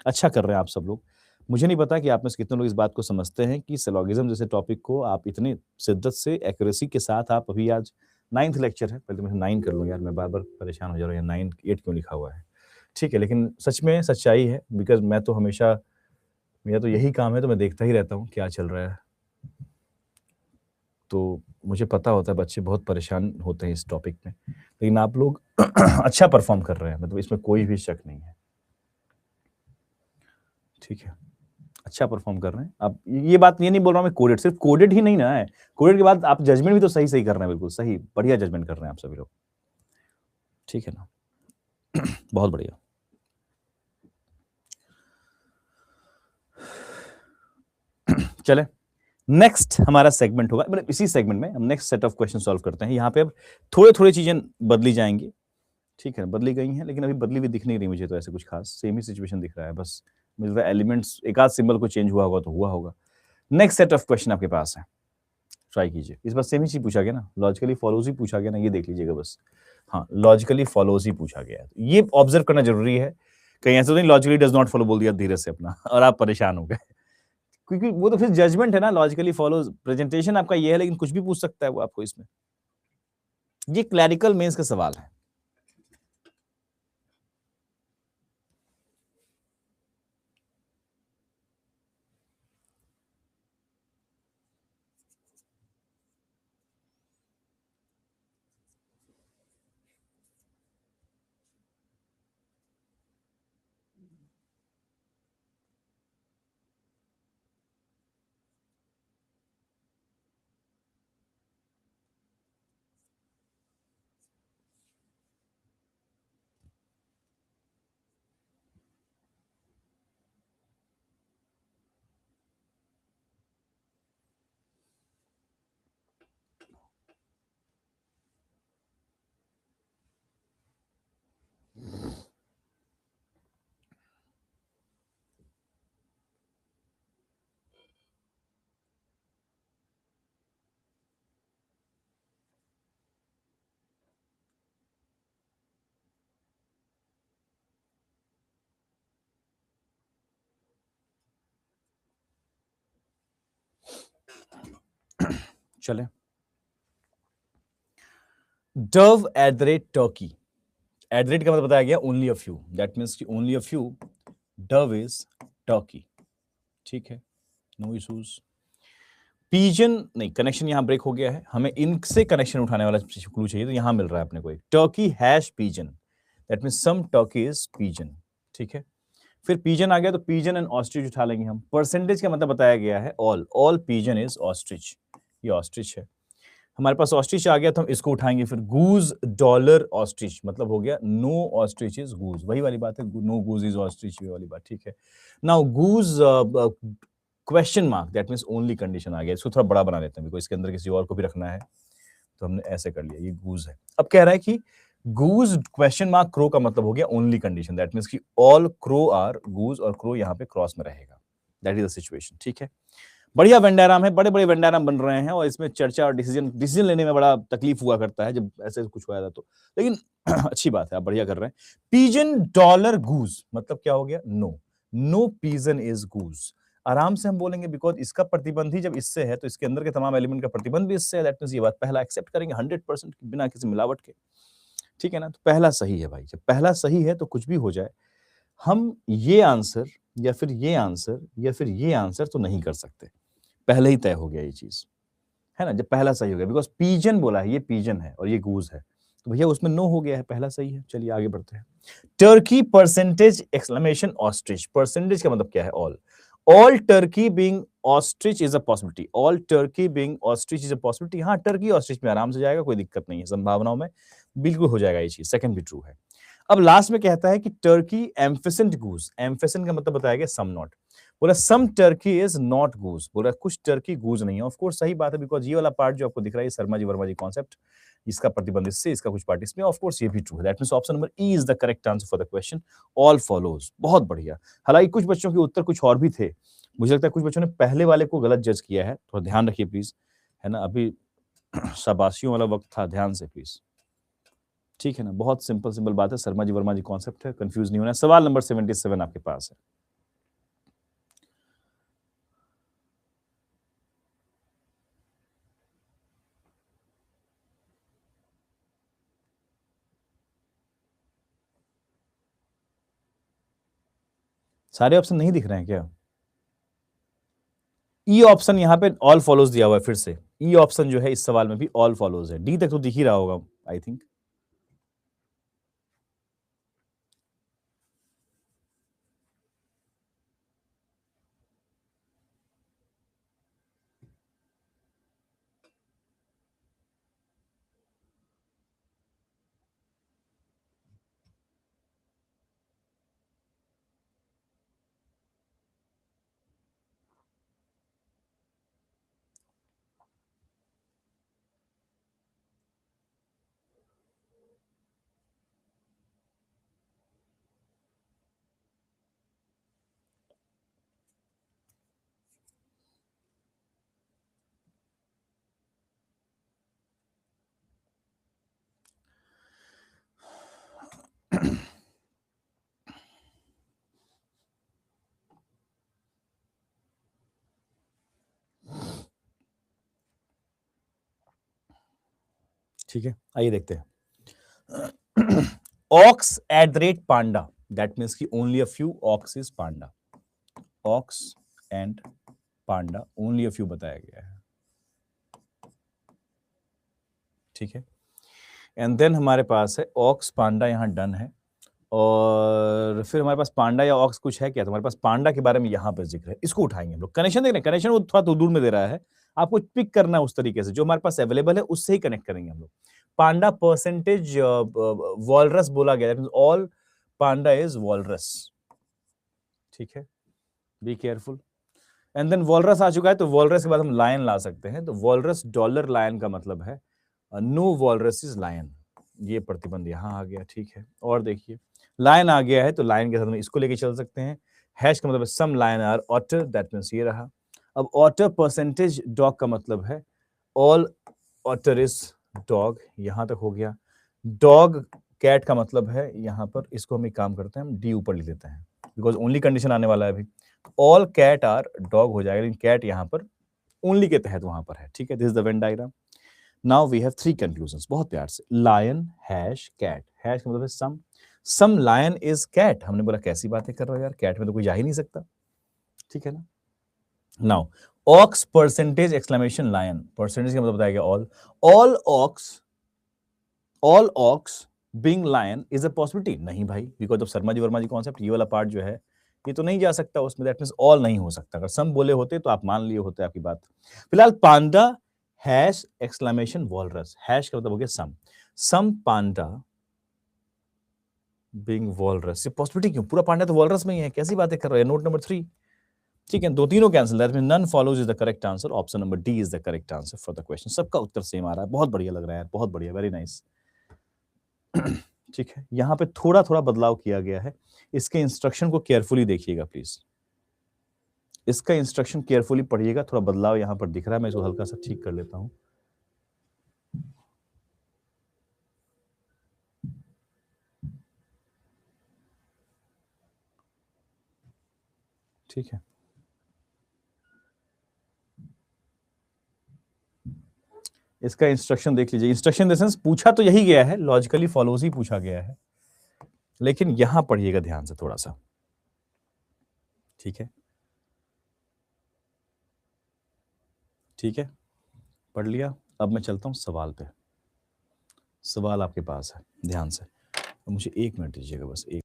अच्छा कर रहे हैं आप सब लोग। मुझे नहीं पता कि आप में से कितने लोग इस बात को समझते हैं कि सिलोगिज्म जैसे टॉपिक को आप इतनी शिद्दत से एक्यूरेसी के साथ, आप अभी आज 9th लेक्चर है, पहले तो मैं 9 कर लूँ यार, मैं बार-बार परेशान हो जा रहा हूँ, 9 8 क्यों लिखा हुआ है। ठीक है, लेकिन सच में सच्चाई है, बिकॉज़ मैं तो हमेशा, मेरा तो यही काम है, तो मैं देखता ही रहता हूँ क्या चल रहा है। तो मुझे पता होता है बच्चे बहुत परेशान होते हैं इस टॉपिक में, लेकिन आप लोग अच्छा परफ़ॉर्म कर रहे हैं, मतलब इसमें कोई भी शक नहीं है। ठीक है, अच्छा परफ़ॉर्म कर रहे हैं। आप ये बात ये नहीं बोल रहा हूँ मैं कोडेड, सिर्फ़ कोडेड ही नहीं ना है, कोडेड के बाद आप जजमेंट भी तो सही-सही कर रहे हैं, बिल्कुल सही, बढ़िया जजमेंट कर रहे हैं आप सभी लोग। ठीक है ना। बहुत बढ़िया। चले, नेक्स्ट हमारा सेगमेंट होगा, मतलब इसी सेगमेंट में हम next set of question solve करते हैं। यहाँ पे अब थोड़े थोड़ी चीजें बदली जाएंगी, ठीक है, बदली गई हैं, लेकिन अभी बदली हुई दिख नहीं रही मुझे, तो ऐसे कुछ खास सेम ही सिचुएशन दिख रहा है, बस मुझे लगता है एलिमेंट्स एक आध सिंबल को चेंज हुआ होगा तो हुआ होगा। नेक्स्ट सेट ऑफ क्वेश्चन आपके पास है, ट्राई कीजिए। इस बार सेम ही चीज पूछा गया ना, लॉजिकली फॉलोज ही पूछा गया ना, ये देख लीजिएगा बस। हाँ, लॉजिकली फॉलोज ही पूछा गया है, ये ऑब्जर्व करना जरूरी है। कहीं ऐसा तो नहीं लॉजिकली डज नॉट फॉलो बोल दिया धीरे से अपना और आप परेशान हो गए, क्योंकि वो तो फिर जजमेंट है ना, लॉजिकली फॉलोज प्रेजेंटेशन आपका ये है, लेकिन कुछ भी पूछ सकता है वो आपको इसमें। ये क्लैरिकल मेंस का सवाल है। चले, dove at the rate turkey, at the rate का मतलब बताया गया only a few, that means कि only a few, dove is turkey, ठीक है, नो इश्यूज। पीजन नहीं, कनेक्शन यहां ब्रेक हो गया है, हमें इनसे कनेक्शन उठाने वाला क्लू चाहिए, तो यहां मिल रहा है अपने को एक turkey hash pigeon, that means some turkey is pigeon, ठीक है। फिर पीजन आ गया तो पीजन एंड ऑस्ट्रिच उठा लेंगे हम। परसेंटेज का मतलब बताया गया है all, all pigeon is ostrich, ये ऑस्ट्रिच है। हमारे पास ऑस्ट्रिच आ गया तो हम इसको उठाएंगे। फिर गूज डॉलर ऑस्ट्रिच मतलब हो गया नो ऑस्ट्रिच इज गूज, वही वाली बात है, नो गूज इज ऑस्ट्रिच, ये वाली बात, ठीक है। Now goose question mark, that means only condition आ गया, इसको थोड़ा बड़ा बना देते हैं बिकॉज़ इसके अंदर किसी और को भी रखना है, तो हमने ऐसे कर लिया, ये गूज है। अब कह रहा है कि गूज क्वेश्चन मार्क क्रो का मतलब हो गया ओनली कंडीशन, दैट मींस कि ऑल क्रो आर गूज, और क्रो यहां पे क्रॉस में रहेगा, दैट इज द सिचुएशन, ठीक है। बढ़िया वेन डायग्राम है, बड़े बड़े वेन डायग्राम बन रहे हैं, और इसमें चर्चा और डिसीजन लेने में बड़ा तकलीफ हुआ करता है जब ऐसे कुछ हुआ था तो, लेकिन अच्छी बात है, आप बढ़िया कर रहे हैं। पीजन डॉलर गूज मतलब क्या हो गया, नो, नो पीजन इज गूज। आराम से हम बोलेंगे बिकॉज इसका प्रतिबंध ही जब इससे है तो इसके अंदर के तमाम एलिमेंट का प्रतिबंध भी इससे है, दैट मींस ये बात पहला एक्सेप्ट करेंगे 100% बिना किसी मिलावट के, ठीक है ना। तो पहला सही है भाई, जब पहला सही है तो कुछ भी हो जाए, हम ये आंसर या फिर ये आंसर या फिर ये आंसर तो नहीं कर सकते, पहले ही तय हो गया ये चीज, है ना। जब पहला सही हो गया, बिकॉज पीजन बोला है, ये पीजन है और ये गूज है, तो भैया उसमें नो हो गया है, पहला सही है। चलिए आगे बढ़ते हैं। Turkey percentage exclamation ostrich, percentage का मतलब क्या है, all, all Turkey being ostrich is a possibility, all Turkey being ostrich is a possibility. हाँ, टर्की ऑस्ट्रिच में आराम से जाएगा, कोई दिक्कत नहीं है, संभावनाओं में बिल्कुल हो जाएगा ये चीज, सेकंड भी ट्रू है। अब लास्ट में कहता है कि टर्की एम्फेसेंट गूज, एम्फेसेंट का मतलब बताया गया सम नॉट, बोला सम टर्की इज नॉट गूज, बोला कुछ टर्की गूज नहीं है। ऑफ कोर्स सही बात है, बिकॉज ये वाला पार्ट जो आपको दिख रहा है शर्मा जी वर्मा जी कॉन्सेप्ट, इसका प्रतिबंध इससे, इसका कुछ पार्ट इसमें, ऑफ कोर्स ये भी ट्रू है, that means option number E is the correct answer for the question, all follows. बहुत बढ़िया। हालांकि कुछ बच्चों के उत्तर कुछ और भी थे, मुझे लगता है कुछ बच्चों ने पहले वाले को गलत जज किया है, थोड़ा ध्यान रखिए प्लीज, है ना, अभी शाबाशियों वाला वक्त था, ध्यान से प्लीज, ठीक है ना। बहुत सिंपल सिंपल बात है, शर्मा जी वर्मा जी कॉन्सेप्ट है, कंफ्यूज नहीं होना है। सवाल नंबर 77 आपके पास है। सारे ऑप्शन नहीं दिख रहे हैं क्या? ई ऑप्शन यहाँ पे ऑल फॉलोज दिया हुआ है, फिर से ई ऑप्शन जो है इस सवाल में भी ऑल फॉलोज है, डी तक तो दिख ही रहा होगा आई थिंक। ठीक है, आइए देखते हैं। Ox at the rate panda, that means की only a few ox is panda, ox and panda only a few बताया गया है, ठीक है। एंड देन हमारे पास है ऑक्स पांडा, यहां डन है। और फिर हमारे पास पांडा या ऑक्स कुछ है क्या, तो हमारे पास पांडा के बारे में यहां पर जिक्र है, इसको उठाएंगे हम लोग। कनेक्शन देख रहे हैं, कनेक्शन वो थोड़ा तो दूर में दे रहा है, आपको पिक करना है उस तरीके से जो हमारे पास अवेलेबल है उससे ही कनेक्ट करेंगे हम लोग। पांडा परसेंटेज वॉलरस बोला गया, ऑल पांडा इज वॉलरस, ठीक है, be careful. And then walrus आ चुका है, तो वॉलरस के बाद हम लायन ला सकते हैं, तो वॉलरस डॉलर लायन का मतलब है नो वॉलरस इज लायन, ये प्रतिबंध यहां आ गया, ठीक है। और देखिए लायन आ गया है, तो लायन के साथ हम इसको लेके चल सकते हैं। हैश का मतलब है some lion are otter, that means ये रहा। अब ऑटर परसेंटेज डॉग का मतलब है ऑल ऑटर इज डॉग, यहां तक हो गया। डॉग कैट का मतलब है यहां पर, इसको हम एक काम करते हैं, हम डी ऊपर लिख देते हैं बिकॉज ओनली कंडीशन आने वाला है अभी। ऑल कैट आर डॉग हो जाएगा, लेकिन कैट यहां पर ओनली के तहत वहां पर है, ठीक है। This is the Venn diagram. Now we have three conclusion, बहुत प्यार से, लायन हैश कैट, हैश का मतलब है सम लायन इज कैट, हमने बोला कैसी बातें कर रहे हो यार, कैट में तो कोई जा ही नहीं सकता, ठीक है ना। Now ox percentage exclamation lion, percentage का मतलब बताया गया all ox being lion is a possibility, नहीं भाई, because of Sharma ji Verma ji concept, ये वाला पार्ट जो है ये तो नहीं जा सकता उसमें, दैट मींस ऑल नहीं हो सकता। अगर सम बोले होते तो आप मान लिए होते आपकी बात। फिलहाल पांडा हैश एक्सक्लेमेशन वॉलरस, हैश का मतलब हो गया सम पांडा बीइंग वॉलरस, ये पॉसिबिलिटी क्यों, पूरा पांडा तो वॉलरस में ही है, कैसी बातें कर रहे हैं। नोट नंबर 3, ठीक है, दो तीनों cancel, that means none follows is the correct answer, option number D is the correct answer for the question. सबका उत्तर सेम आ रहा है, बहुत बढ़िया लग रहा है यार, बहुत बढ़िया, वेरी नाइस। ठीक है, यहां पे थोड़ा थोड़ा बदलाव किया गया है, इसके इंस्ट्रक्शन को केयरफुली देखिएगा प्लीज, इसका इंस्ट्रक्शन केयरफुली पढ़िएगा, थोड़ा बदलाव यहां पर दिख रहा है, मैं इसको हल्का सा ठीक कर लेता हूं। ठीक है, इसका इंस्ट्रक्शन देख लीजिए, इंस्ट्रक्शन इन द सेंस पूछा तो यही गया है, लॉजिकली फॉलोज ही पूछा गया है, लेकिन यहां पढ़िएगा ध्यान से थोड़ा सा, ठीक है, ठीक है, पढ़ लिया। अब मैं चलता हूं सवाल पे, सवाल आपके पास है, ध्यान से, मुझे 1 मिनट दीजिएगा बस, एक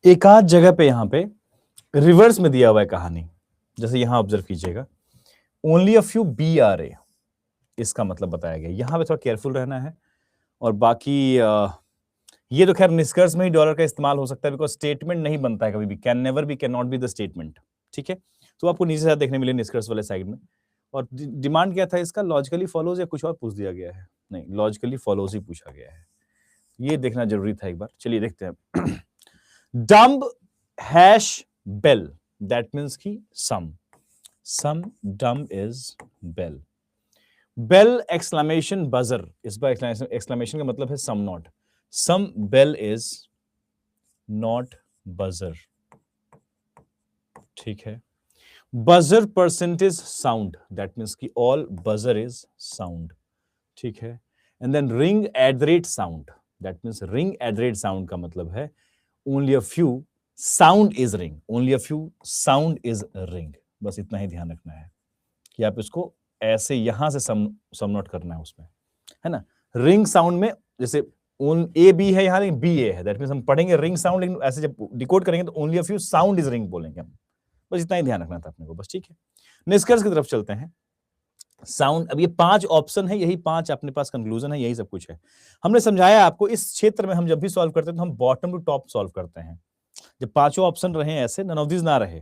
एक आध जगह पे यहां पे रिवर्स में दिया हुआ है कहानी, जैसे यहां ऑब्जर्व कीजिएगा, only a few B are A, इसका मतलब बताया गया। यहां पे थोड़ा केयरफुल रहना है। और बाकी ये तो खैर निष्कर्ष में ही डॉलर का इस्तेमाल हो सकता है, बिकॉज स्टेटमेंट नहीं बनता है कभी भी, can never B, can not be the statement. ठीक है, तो आपको नीचे से देखने मिले निष्कर्ष वाले साइड में। और डिमांड क्या था इसका, लॉजिकली फॉलोज या कुछ और पूछ दिया गया है? नहीं, लॉजिकली फॉलोज ही पूछा गया है, ये देखना जरूरी था एक बार। चलिए देखते हैं। Dumb hash bell, that means की some dumb is bell. Bell exclamation buzzer, इस बार एक्सक्लेमेशन का मतलब है some not, some bell is not buzzer. ठीक है, buzzer percentage sound, that means की ऑल बजर इज साउंड। ठीक है, and then ring at the rate sound, that means ring at the rate sound का मतलब है only a few sound is ring, only a few sound is ring. बस इतना ही ध्यान रखना है कि आप इसको ऐसे यहां से सम नोट करना है उसमें, है ना। रिंग साउंड में जैसे ओन ए बी है यहां, लेकिन बी ए है, दैट मींस हम पढ़ेंगे रिंग साउंड, लेकिन ऐसे जब डिकोड करेंगे तो only a few sound is ring बोलेंगे हम। बस इतना ही ध्यान रखना था अपने को, बस। ठीक है, निष्कर्ष की तरफ चलते हैं। साउंड, अब ये 5 ऑप्शन है, यही 5 अपने पास कंक्लूजन है, यही सब कुछ है। हमने समझाया आपको, इस क्षेत्र में हम जब भी सॉल्व करते हैं तो हम बॉटम टू टॉप सॉल्व करते हैं। जब 5 ऑप्शन रहे ऐसे, नन ऑफ दिस ना रहे,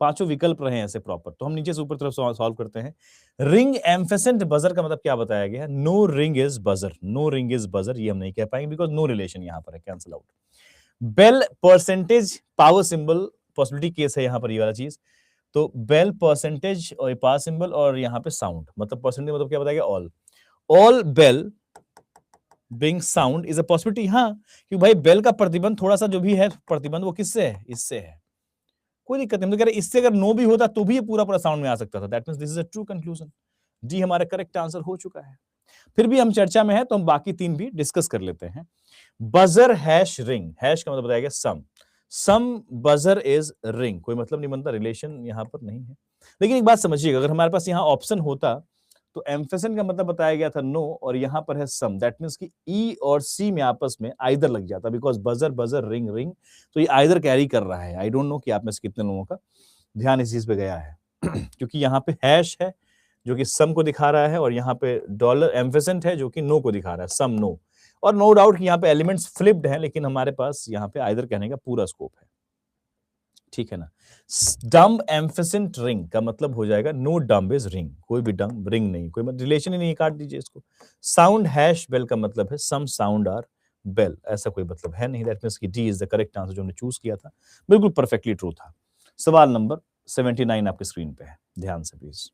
5 विकल्प रहे ऐसे प्रॉपर, तो हम नीचे से ऊपर तरफ सॉल्व करते हैं। रिंग एम्फेसेंट बजर का मतलब क्या बताया गया है? No ring is buzzer, no ring is buzzer, ये हम नहीं कह पाएंगे बिकॉज नो रिलेशन यहां पर है, cancel out. Bell percentage power symbol, possibility case है यहां पर ये वाला चीज, तो बेल परसेंटेज और पावर सिंबल और यहां पे साउंड, मतलब परसेंटेज मतलब क्या बताया गया? All bell being sound is a possibility. हाँ, क्योंकि भाई बेल का प्रतिबंध थोड़ा सा जो भी है प्रतिबंध, वो किससे है? इससे है, कोई दिक्कत नहीं। तो कह रहे इससे अगर नो भी होता तो भी ये पूरा पूरा साउंड में आ सकता था, that means this is a true conclusion. D हमारा करेक्ट आंसर हो चुका है। फिर भी हम चर्चा में है तो हम बाकी 3 भी डिस्कस कर लेते हैं। बजर हैश रिंग, हैश का मतलब बताया गया सम बजर इज रिंग, कोई मतलब नहीं बनता, रिलेशन यहां पर नहीं है। लेकिन एक बात समझिएगा, अगर हमारे पास यहां ऑप्शन होता तो एम्फेसन का मतलब बताया गया था नो, और यहां पर है सम, दैट मींस कि ई और सी में आपस में आइदर लग जाता, because buzzer buzzer ring ring, तो ये आइदर कैरी कर रहा है। आई डोंट नो कि आप में से कितने लोगों का ध्यान इस चीज पे गया है। क्योंकि यहाँ पे हैश है जो कि सम को दिखा रहा है, और यहाँ पे डॉलर एम्फेसेंट है जो कि नो को दिखा रहा है, सम नो। और नो डाउट कि यहाँ पे एलिमेंट्स फ्लिप्ड हैं, लेकिन हमारे पास यहाँ पे आइदर कहने का पूरा स्कोप है। ठीक है ना। डम्ब एम्फेसेंट रिंग का मतलब हो जाएगा नो डम्ब इज रिंग, कोई भी डम्ब रिंग नहीं, कोई रिलेशन ही नहीं, काट दीजिए इसको। साउंड हैश बेल का मतलब है सम साउंड आर बेल, ऐसा कोई मतलब है नहीं, दैट मींस कि D is the correct answer जो हमने चूज किया था, बिल्कुल परफेक्टली ट्रू था। सवाल नंबर 79 आपके स्क्रीन पे है, ध्यान से प्लीज।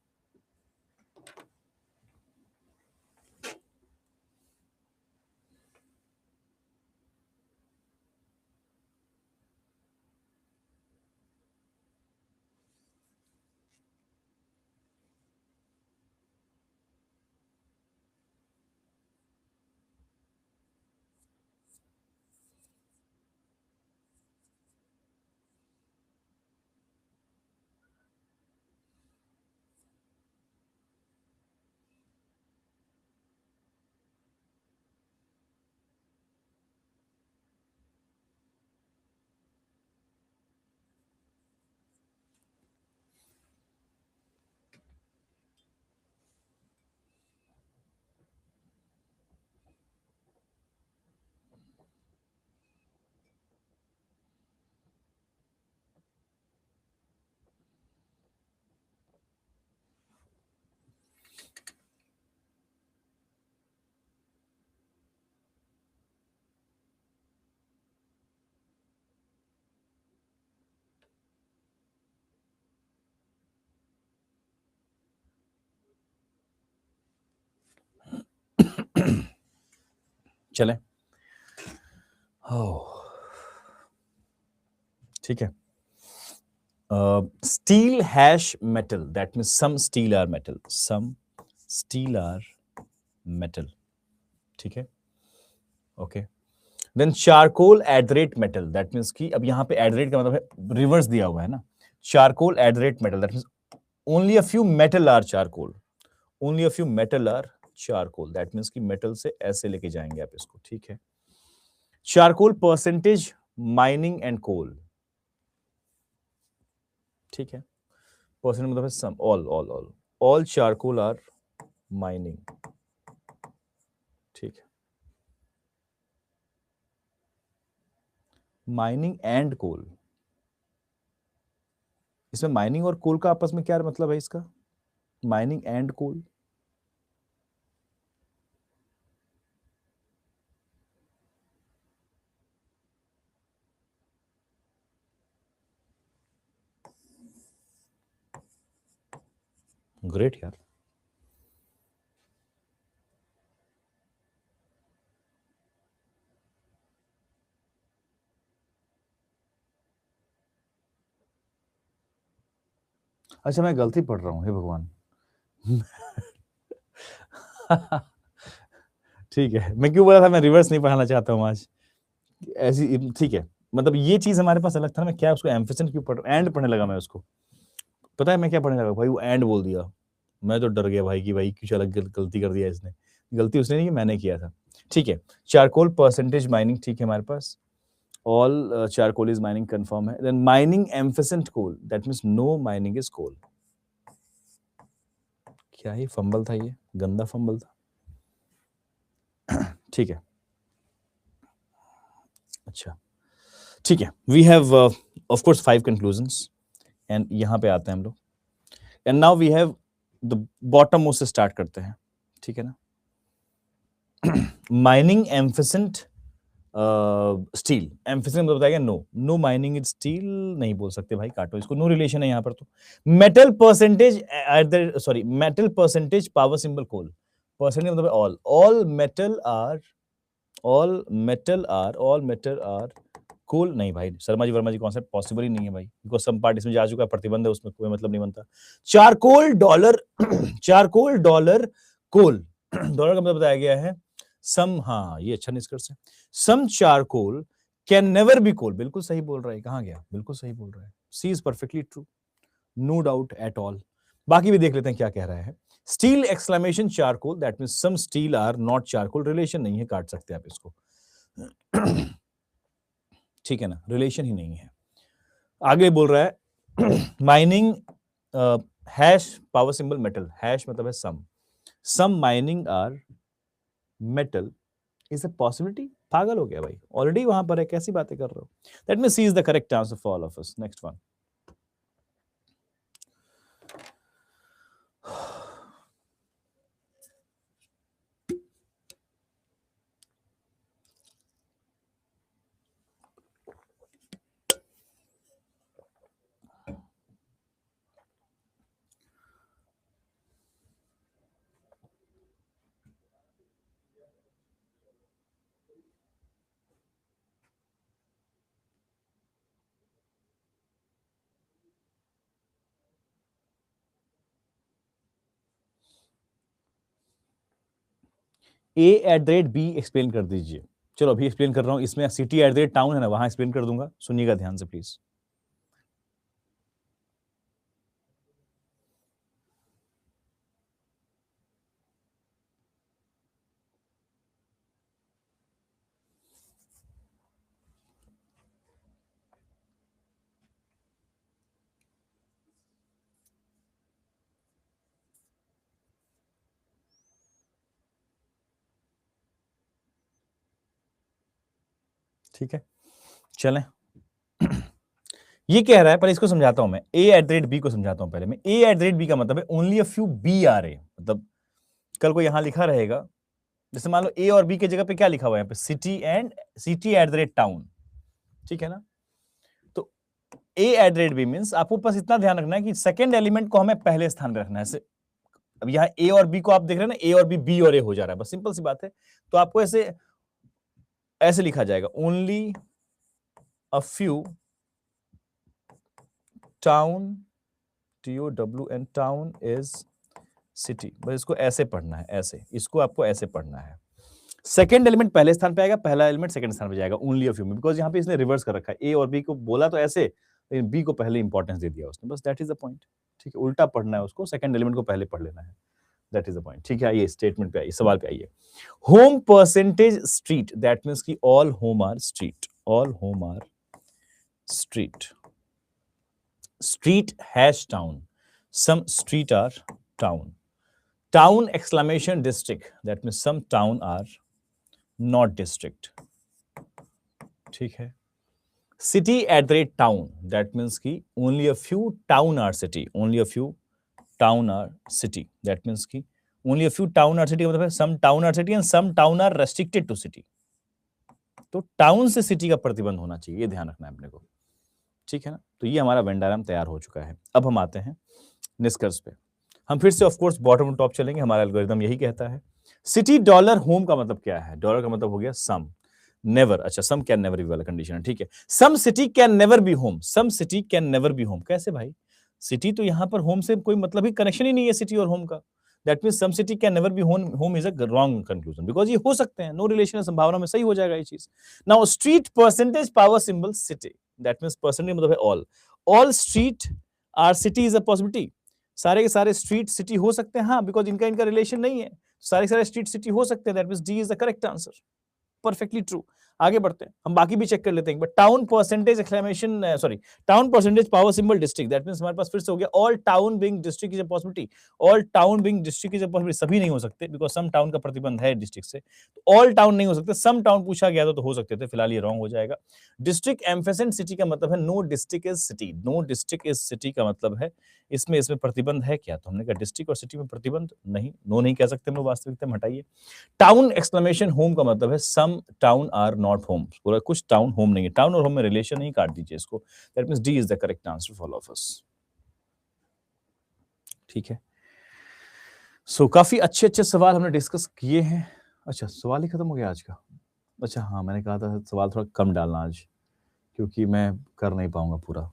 चले, ठीक है। Steel hash metal, that means some steel are metal, some steel are metal. ठीक है, okay. Then charcoal at the rate metal, that means कि अब यहां पे एट द रेट का मतलब है रिवर्स दिया हुआ है ना, charcoal at the rate metal, that means only a few metal are charcoal, only a few metal are charcoal, that means कि मेटल से ऐसे लेके जाएंगे आप इसको। ठीक है, charcoal percentage mining and coal, ठीक है, परसेंट मतलब है some, all charcoal are mining, ठीक है, माइनिंग एंड कोल, इसमें माइनिंग और कोल का आपस में क्या मतलब है इसका, माइनिंग एंड कोल, ग्रेट यार, अच्छा मैं गलती पढ़ रहा हूँ, हे भगवान ठीक है, मैं क्यों बोला था मैं रिवर्स नहीं पढ़ाना चाहता हूँ आज, ऐसी ठीक है, मतलब ये चीज हमारे पास अलग था ना, मैं क्या उसको एम्फेसिस क्यों पढ़ एंड पढ़ने लगा मैं उसको, पता है मैं क्या पढ़ने लगा भाई, वो एंड बोल दिया, मैं तो डर गया भाई कि भाई कुछ अलग गलती कर दिया इसने, गलती उसने नहीं की, मैंने किया था, ठीक है, चारकोल परसेंटेज माइनिंग, ठीक है हमारे पास, all charcoal is mining confirm है, then mining ampersand coal, that means no mining is coal, क्या ही फंबल था ये, गंदा फंबल था, ठीक है, अच्छा, ठीक है, we have of course 5 conclusions, and यहां पे आते हैं हम लोग, and now we have the bottom most से स्टार्ट करते हैं, ठीक है ना, माइनिंग एम्फेसेंट स्टील, एम्फेसिस मतलब बताएगा no, no mining is steel नहीं बोल सकते भाई, काटो इसको, नो रिलेशन है यहां पर, तो metal percentage at the sorry metal percentage power symbol coal, percentage मतलब ऑल मेटल आर कोल, नहीं भाई शर्मा जी वर्मा जी कॉन्सेप्ट पॉसिबल ही नहीं है भाई, बिकॉज सम पार्ट इसमें जा चुका है, प्रतिबंध है उसमें, कोई मतलब नहीं बनता, चारकोल डॉलर चारकोल डॉलर कोल, डॉलर का मतलब बताया गया है सम, हाँ ये अच्छा निष्कर्ष है, सम चारकोल कैन नेवर बी कोल, बिल्कुल सही बोल रहा है, कहां गया, बिल्कुल सही बोल रहा है, C is perfectly true, no doubt at all, बाकी भी देख लेते हैं क्या कह रहा है, steel exclamation charcoal, that means some steel are not charcoal, relation नहीं है, काट सकते आप इसको ठीक है ना, रिलेशन ही नहीं है, आगे बोल रहा है mining hash power symbol metal, hash मतलब है some mining are metal is a possibility, पागल हो गया भाई, ऑलरेडी वहां पर है, कैसी बातें कर रहे हो, that means C is the correct answer for all of us, next one, A at the rate B explain कर दीजिए, चलो अभी एक्सप्लेन कर रहा हूं, इसमें city at the rate town है ना, वहां एक्सप्लेन कर दूंगा, सुनिएगा ध्यान से प्लीज, ठीक है, चलें ये कह रहा है, पहले इसको समझाता हूं मैं, A at the rate B को समझाता हूं पहले मैं, A at the rate B का मतलब है only a few B are A, मतलब कल को यहां लिखा रहेगा, जैसे मान लो ए और बी की जगह पे क्या लिखा हुआ है यहाँ पे, city at the rate town, ठीक है ना, तो A at the rate B means आपको बस इतना ध्यान रखना है कि सेकंड एलिमेंट को हमें पहले स्थान पे रखना है, अब यहाँ ए और बी को आप देख रहे हैं ना, ए और बी और ए हो जा रहा है, बस सिंपल सी बात है, तो आपको ऐसे ऐसे लिखा जाएगा, only a few town, TOWN town is city, बस इसको ऐसे पढ़ना है, ऐसे इसको आपको ऐसे पढ़ना है, सेकंड एलिमेंट पहले स्थान पे आएगा, पहला एलिमेंट सेकंड स्थान पे जाएगा, ओनली अ फ्यू में, बिकॉज यहाँ पे इसने रिवर्स कर रखा है, ए और बी को बोला तो ऐसे, लेकिन बी को पहले इंपॉर्टेंस दे दिया उसने, बस दैट इज द पॉइंट, ठीक है, उल्टा पढ़ना है उसको, सेकंड एलिमेंट को पहले पढ़ लेना है, दैट इज द पॉइंट, ठीक है, आइए स्टेटमेंट पे आइए, सवाल पे आइए, home percentage street, that means की all home are street, all home are street, street hash town, some street are town. Town exclamation district, that means some town are not district. ठीक है. City at the rate town, that means कि only a few town are city, only a few town are city, that means कि only a few town are city का मतलब है some town are city and some town are restricted to city. तो town से city का प्रतिबंध होना चाहिए, ये ध्यान रखना है अपने को, ठीक है ना. तो ये हमारा वेन डायग्राम तैयार हो चुका है. अब हम आते हैं निष्कर्ष पे. हम फिर से ऑफ कोर्स बॉटम टॉप चलेंगे, हमारा एल्गोरिथम यही कहता है. सिटी डॉलर होम का मतलब क्या है? डॉलर का मतलब हो गया सम, नेवर. अच्छा, सम कैन नेवर बी वाला कंडीशन है, ठीक है. Some city can never be home, some city can never be home. कैसे भाई? सिटी तो यहां पर होम से कोई मतलब ही कनेक्शन ही नहीं है सिटी और होम का. That means some city can never be home is a wrong conclusion, because ये हो सकते हैं, नो रिलेशन है, संभावना में सही हो जाएगा ये चीज. Now street percentage power symbol city, that means percentage मतलब है all street are city is a possibility. सारे के सारे स्ट्रीट सिटी हो सकते हैं, हाँ, बिकॉज इनका इनका रिलेशन नहीं है. सारे स्ट्रीट सिटी हो सकते हैं, that means D is the correct answer. Perfectly true. आगे बढ़ते हैं, हम बाकी भी चेक कर लेते हैं. But town percentage exclamation, sorry, town percentage power symbol district, that means हमारे पास फिर से हो गया all town being district is a possibility. All town being district is a possibility, सभी नहीं हो सकते, बिकॉज सम टाउन का प्रतिबंध है डिस्ट्रिक्ट से. तो ऑल टाउन नहीं हो सकते, सम टाउन पूछा गया तो हो सकते थे, फिलहाल ये रॉन्ग हो जाएगा. डिस्ट्रिक्ट एम्फेसेंट सिटी का मतलब है no district is city, no district is city का मतलब है इसमें प्रतिबंध है क्या? तो हमने कहा डिस्ट्रिक्ट और सिटी में प्रतिबंध नहीं, नो नहीं कह सकते हम लोग, वास्तविकता में हटाइए. टाउन एक्सक्लेमेशन होम का मतलब है सम टाउन आर नॉट होम, पूरा कुछ टाउन होम नहीं है. टाउन और होम में रिलेशन नहीं, काट दीजिए इसको. That means D is the correct answer for all of अस. ठीक है. सो काफी अच्छे सवाल हमने डिस्कस किए हैं. अच्छा, सवाल ही खत्म हो गया आज का. अच्छा हाँ, मैंने कहा था सवाल थोड़ा कम डालना आज, क्योंकि मैं कर नहीं पाऊंगा पूरा.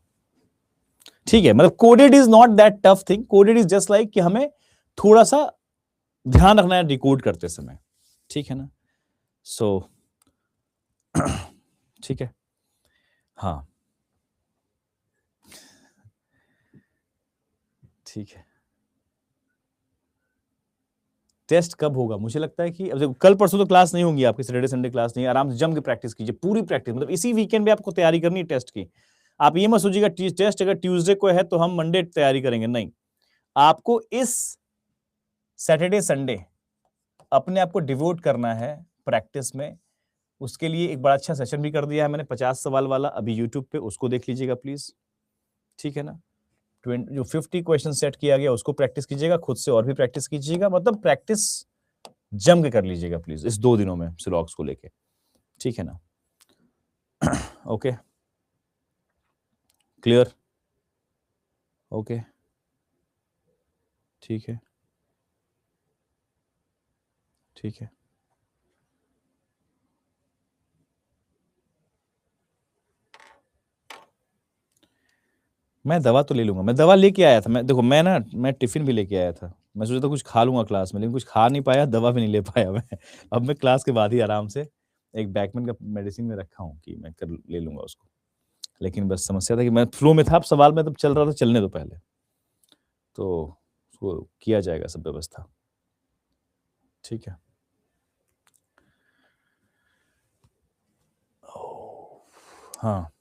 ठीक है, मतलब coded is not that tough thing, coded is just like कि हमें थोड़ा सा ध्यान रखना है डिकोड करते समय, ठीक है ना. सो ठीक है. हाँ ठीक है. टेस्ट कब होगा? मुझे लगता है कि अब कल परसों तो क्लास नहीं होंगी आपकी, सैटरडे संडे क्लास नहीं. आराम से जम के प्रैक्टिस कीजिए, पूरी प्रैक्टिस, मतलब इसी वीकेंड में आपको तैयारी करनी है टेस्ट की. आप ये मत सोचिएगा टेस्ट अगर ट्यूसडे को है तो हम मंडे तैयारी करेंगे, नहीं. आपको इस सैटरडे संडे अपने आप को डिवोट करना है प्रैक्टिस में. उसके लिए एक बड़ा अच्छा सेशन भी कर दिया है मैंने 50 सवाल वाला अभी यूट्यूब पे, उसको देख लीजिएगा प्लीज, ठीक है ना. जो 50 क्वेश्चन सेट किया गया उसको प्रैक्टिस कीजिएगा, खुद से और भी प्रैक्टिस कीजिएगा, मतलब प्रैक्टिस जम के कर लीजिएगा प्लीज इस 2 दिनों में सिलॉक्स को लेके, ठीक है ना. ओके, क्लियर, ओके, ठीक है, ठीक है. मैं दवा तो ले लूंगा, मैं दवा लेके आया था. मैं देखो, मैं टिफिन भी लेके आया था. मैं सोचा था कुछ खा लूंगा क्लास में, लेकिन कुछ खा नहीं पाया, दवा भी नहीं ले पाया मैं. अब मैं क्लास के बाद ही आराम से एक बैकमैन का मेडिसिन में रखा हूँ कि मैं कर ले लूंगा उसको. लेकिन बस समस्या था कि मैं फ्लो में था, अब सवाल में तब चल रहा था, चलने दो पहले, तो उसको किया जाएगा सब व्यवस्था, ठीक है. हाँ,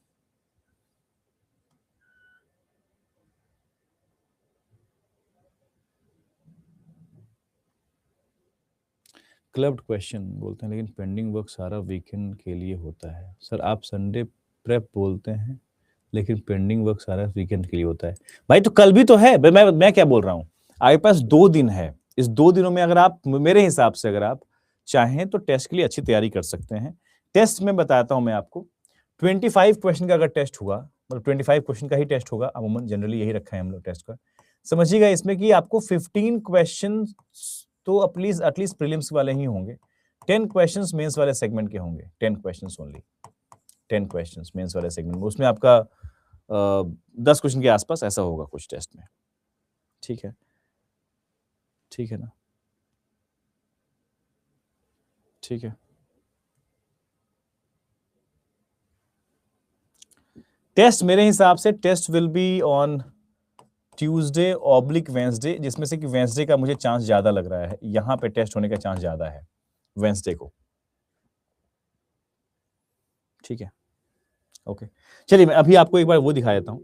क्लब्ड क्वेश्चन बोलते हैं, लेकिन पेंडिंग वर्क सारा वीकेंड के लिए होता है. सर आप संडे प्रेप बोलते हैं, लेकिन पेंडिंग वर्क सारा वीकेंड के लिए होता है. भाई तो कल भी तो है. मैं क्या बोल रहा हूँ, आपके पास 2 दिन है. इस 2 दिनों में अगर आप, मेरे हिसाब से अगर आप चाहें तो टेस्ट के लिए अच्छी तैयारी कर सकते हैं. टेस्ट में बताता हूं मैं आपको, 25 क्वेश्चन का अगर टेस्ट हुआ, मतलब 25 क्वेश्चन का ही टेस्ट होगा, अमूमन जनरली यही रखा है हम लोग टेस्ट का. समझिएगा इसमें कि आपको 15 क्वेश्चन तो एटलीस्ट प्रीलिम्स वाले ही होंगे, 10 क्वेश्चंस मेंस वाले सेगमेंट के होंगे, 10 क्वेश्चंस ओनली, 10 क्वेश्चंस मेंस वाले सेगमेंट में. उसमें आपका 10 क्वेश्चन के आसपास ऐसा होगा कुछ टेस्ट में, ठीक है, ठीक है ना, ठीक है. टेस्ट मेरे हिसाब से test will be on Tuesday oblique Wednesday, जिसमें से कि वेंसडे का मुझे चांस ज्यादा लग रहा है, यहां पे टेस्ट होने का चांस ज्यादा है वेंसडे को, ठीक है. ओके, चलिए मैं अभी आपको एक बार वो दिखा देता हूं,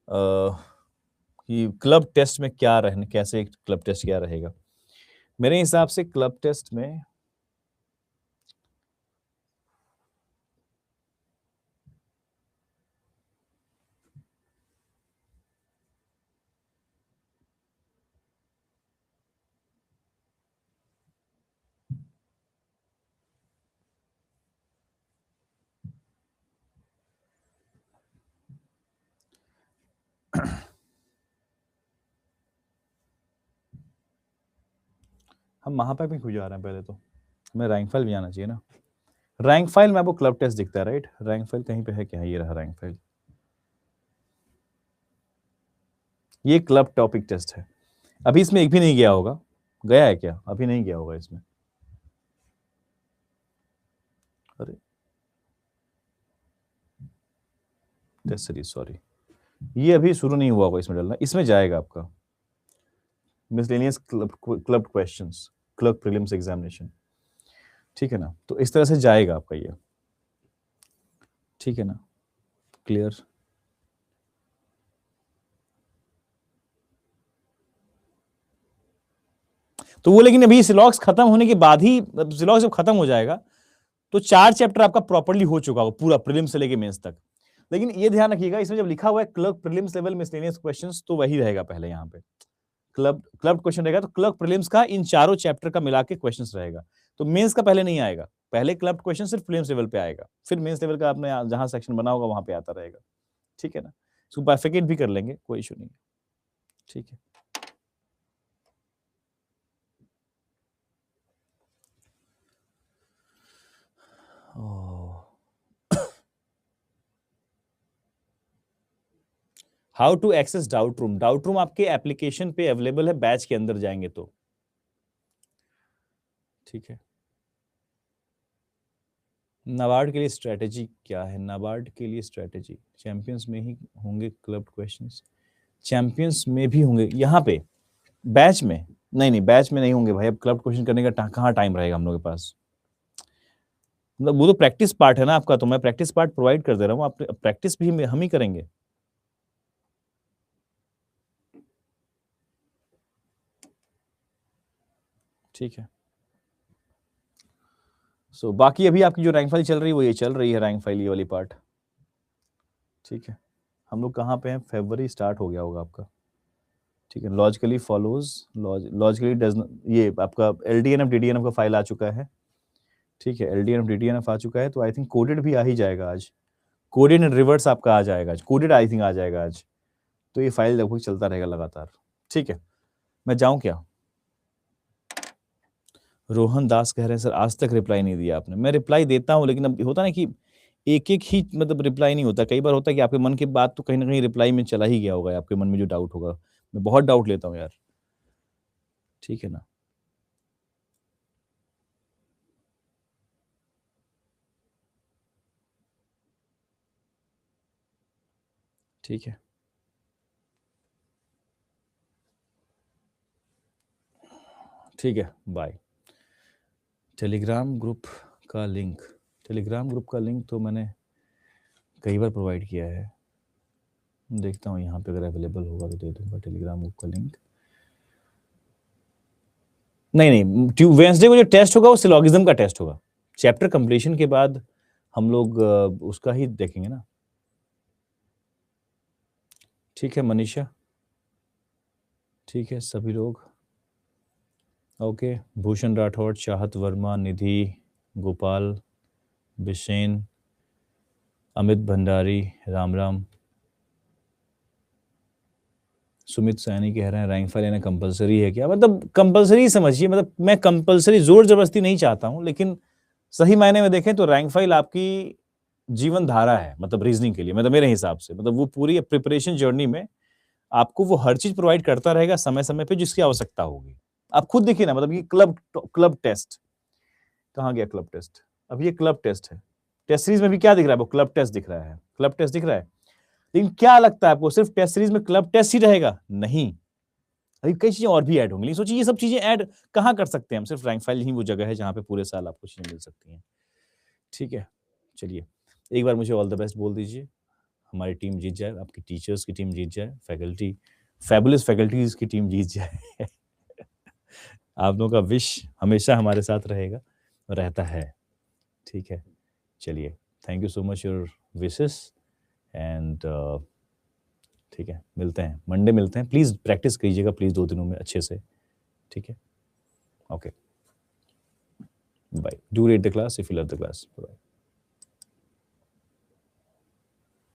कि क्लब टेस्ट में क्या रहने, कैसे क्लब टेस्ट क्या रहेगा। मेरे हिसाब से क्लब टेस्ट में हम महापैक में क्यों जा रहे हैं, पहले तो हमें रैंक फाइल भी आना चाहिए ना। रैंक फाइल में आपको क्लब टेस्ट दिखता है, राइट? रैंक फाइल कहीं पे है क्या? ये रहा रैंक फाइल, ये क्लब टॉपिक टेस्ट है। अभी इसमें एक भी नहीं गया होगा, गया है क्या? अभी नहीं गया होगा इसमें। अरे टेस्ट सीरीज, सॉरी, ये अभी शुरू नहीं हुआ होगा इसमें डालना। इसमें जाएगा आपका miscellaneous club questions, club prelims examination, ठीक है ना? तो इस तरह से जाएगा आपका ये, ठीक है ना? क्लियर? तो वो लेकिन अभी सिलॉक्स खत्म होने के बाद ही, सिलॉक्स जब खत्म हो जाएगा तो 4 चैप्टर आपका प्रॉपर्ली हो चुका होगा, पूरा प्रीलिम्स से लेके मेंस तक। लेकिन ये ध्यान रखिएगा, इसमें जब लिखा हुआ है clerk prelims level miscellaneous questions, तो वही रहेगा पहले यहाँ पे। क्लब क्वेश्चन रहेगा, तो क्लर्क प्रीलिम्स का इन चारों चैप्टर का मिला के क्वेश्चंस रहेगा। तो मेंस का पहले नहीं आएगा, पहले क्लब क्वेश्चन सिर्फ प्रीलिम्स लेवल पे आएगा, फिर मेंस लेवल का आपने जहां सेक्शन बना होगा वहां पे आता रहेगा, ठीक है ना? इसको बाइफिकेट भी कर लेंगे, कोई इशू नहीं है, ठीक है। How to access doubt room? Doubt room आपके एप्लीकेशन पे अवेलेबल है, बैच के अंदर जाएंगे तो, ठीक है। नाबार्ड के लिए स्ट्रेटेजी क्या है? नाबार्ड के लिए स्ट्रेटेजी, चैंपियंस में ही होंगे क्लब क्वेश्चंस, चैंपियंस में भी होंगे यहाँ पे, बैच में नहीं, बैच में नहीं होंगे भाई। अब क्लब क्वेश्चन करने का कहाँ टाइम रहेगा हम लोग के पास? मतलब वो तो प्रैक्टिस पार्ट है ना आपका, तो मैं प्रैक्टिस पार्ट प्रोवाइड कर दे रहा हूँ, आप प्रैक्टिस भी हम ही करेंगे, ठीक है। सो बाकी अभी आपकी जो रैंक फाइल चल रही है वो ये चल रही है, रैंक फाइल ये वाली पार्ट, ठीक है। हम लोग कहाँ पे हैं? फरवरी स्टार्ट हो गया होगा आपका, ठीक है। लॉजिकली फॉलोज, लॉजिकली डज, ये आपका LDNF DDNF का फाइल आ चुका है, ठीक है। LDNF DDNF आ चुका है, तो आई थिंक कोडेड भी आ ही जाएगा आज, कोडेड एंड रिवर्स आपका आ जाएगा आज, कोडेड आई थिंक आ जाएगा आज। तो ये फाइल लगभग चलता रहेगा लगातार, ठीक है। मैं जाऊं क्या? रोहन दास कह रहे हैं सर आज तक रिप्लाई नहीं दिया आपने। मैं रिप्लाई देता हूं, लेकिन अब होता ना कि एक एक ही मतलब रिप्लाई नहीं होता, कई बार होता है कि आपके मन की बात तो कहीं ना कहीं रिप्लाई में चला ही गया होगा, आपके मन में जो डाउट होगा। मैं बहुत डाउट लेता हूँ यार, ठीक है ना? ठीक है, ठीक है, बाय। टेलीग्राम ग्रुप का लिंक, टेलीग्राम ग्रुप का लिंक तो मैंने कई बार प्रोवाइड किया है, देखता हूँ यहाँ पे अगर अवेलेबल होगा तो दे दूंगा टेलीग्राम ग्रुप का लिंक। नहीं, वेंसडे को जो टेस्ट होगा वो सिलोगिज्म का टेस्ट होगा, चैप्टर कंप्लीशन के बाद हम लोग उसका ही देखेंगे ना, ठीक है मनीषा, ठीक है सभी लोग, ओके। भूषण राठौड़, चाहत वर्मा, निधि, गोपाल, बिशेन, अमित भंडारी, राम राम। सुमित सैनी कह रहे हैं रैंक फाइल लेना कंपलसरी है क्या? मतलब कंपलसरी समझिए, मतलब मैं कंपलसरी जोर जबरदस्ती नहीं चाहता हूं, लेकिन सही मायने में देखें तो रैंक फाइल आपकी जीवन धारा है, मतलब रीजनिंग के लिए, मतलब मेरे हिसाब से, मतलब वो पूरी प्रिपरेशन जर्नी में आपको वो हर चीज प्रोवाइड करता रहेगा समय समय पे जिसकी आवश्यकता होगी। आप खुद देखिए ना, मतलब ये क्लब टेस्ट कहाँ गया? क्लब टेस्ट, अब ये क्लब टेस्ट है, टेस्ट सीरीज में भी क्या दिख रहा है? वो क्लब टेस्ट दिख रहा है, क्लब टेस्ट दिख रहा है। लेकिन क्या लगता है आपको सिर्फ टेस्ट सीरीज में क्लब टेस्ट ही रहेगा? नहीं, अभी कई चीजें और भी ऐड होंगी। सोचिए ये सब चीजें ऐड कहाँ कर सकते हैं हम? सिर्फ रैंक फाइल ही वो जगह है जहाँ पे पूरे साल आपको चीजें मिल सकती हैं, ठीक है। चलिए एक बार मुझे ऑल द बेस्ट बोल दीजिए, हमारी टीम जीत जाए, आपकी टीचर्स की टीम जीत जाए, फैकल्टी फैबुलस फैकल्टीज़ की टीम जीत जाए। आप लोगों का विश हमेशा हमारे साथ रहेगा, रहता है, ठीक है? चलिए, thank you so much your wishes and ठीक है, मिलते हैं, मंडे मिलते हैं। प्लीज़ प्रैक्टिस कीजिएगा प्लीज़ 2 दिनों में अच्छे से, ठीक है? Okay, bye. Do rate the class if you love the class. Bye.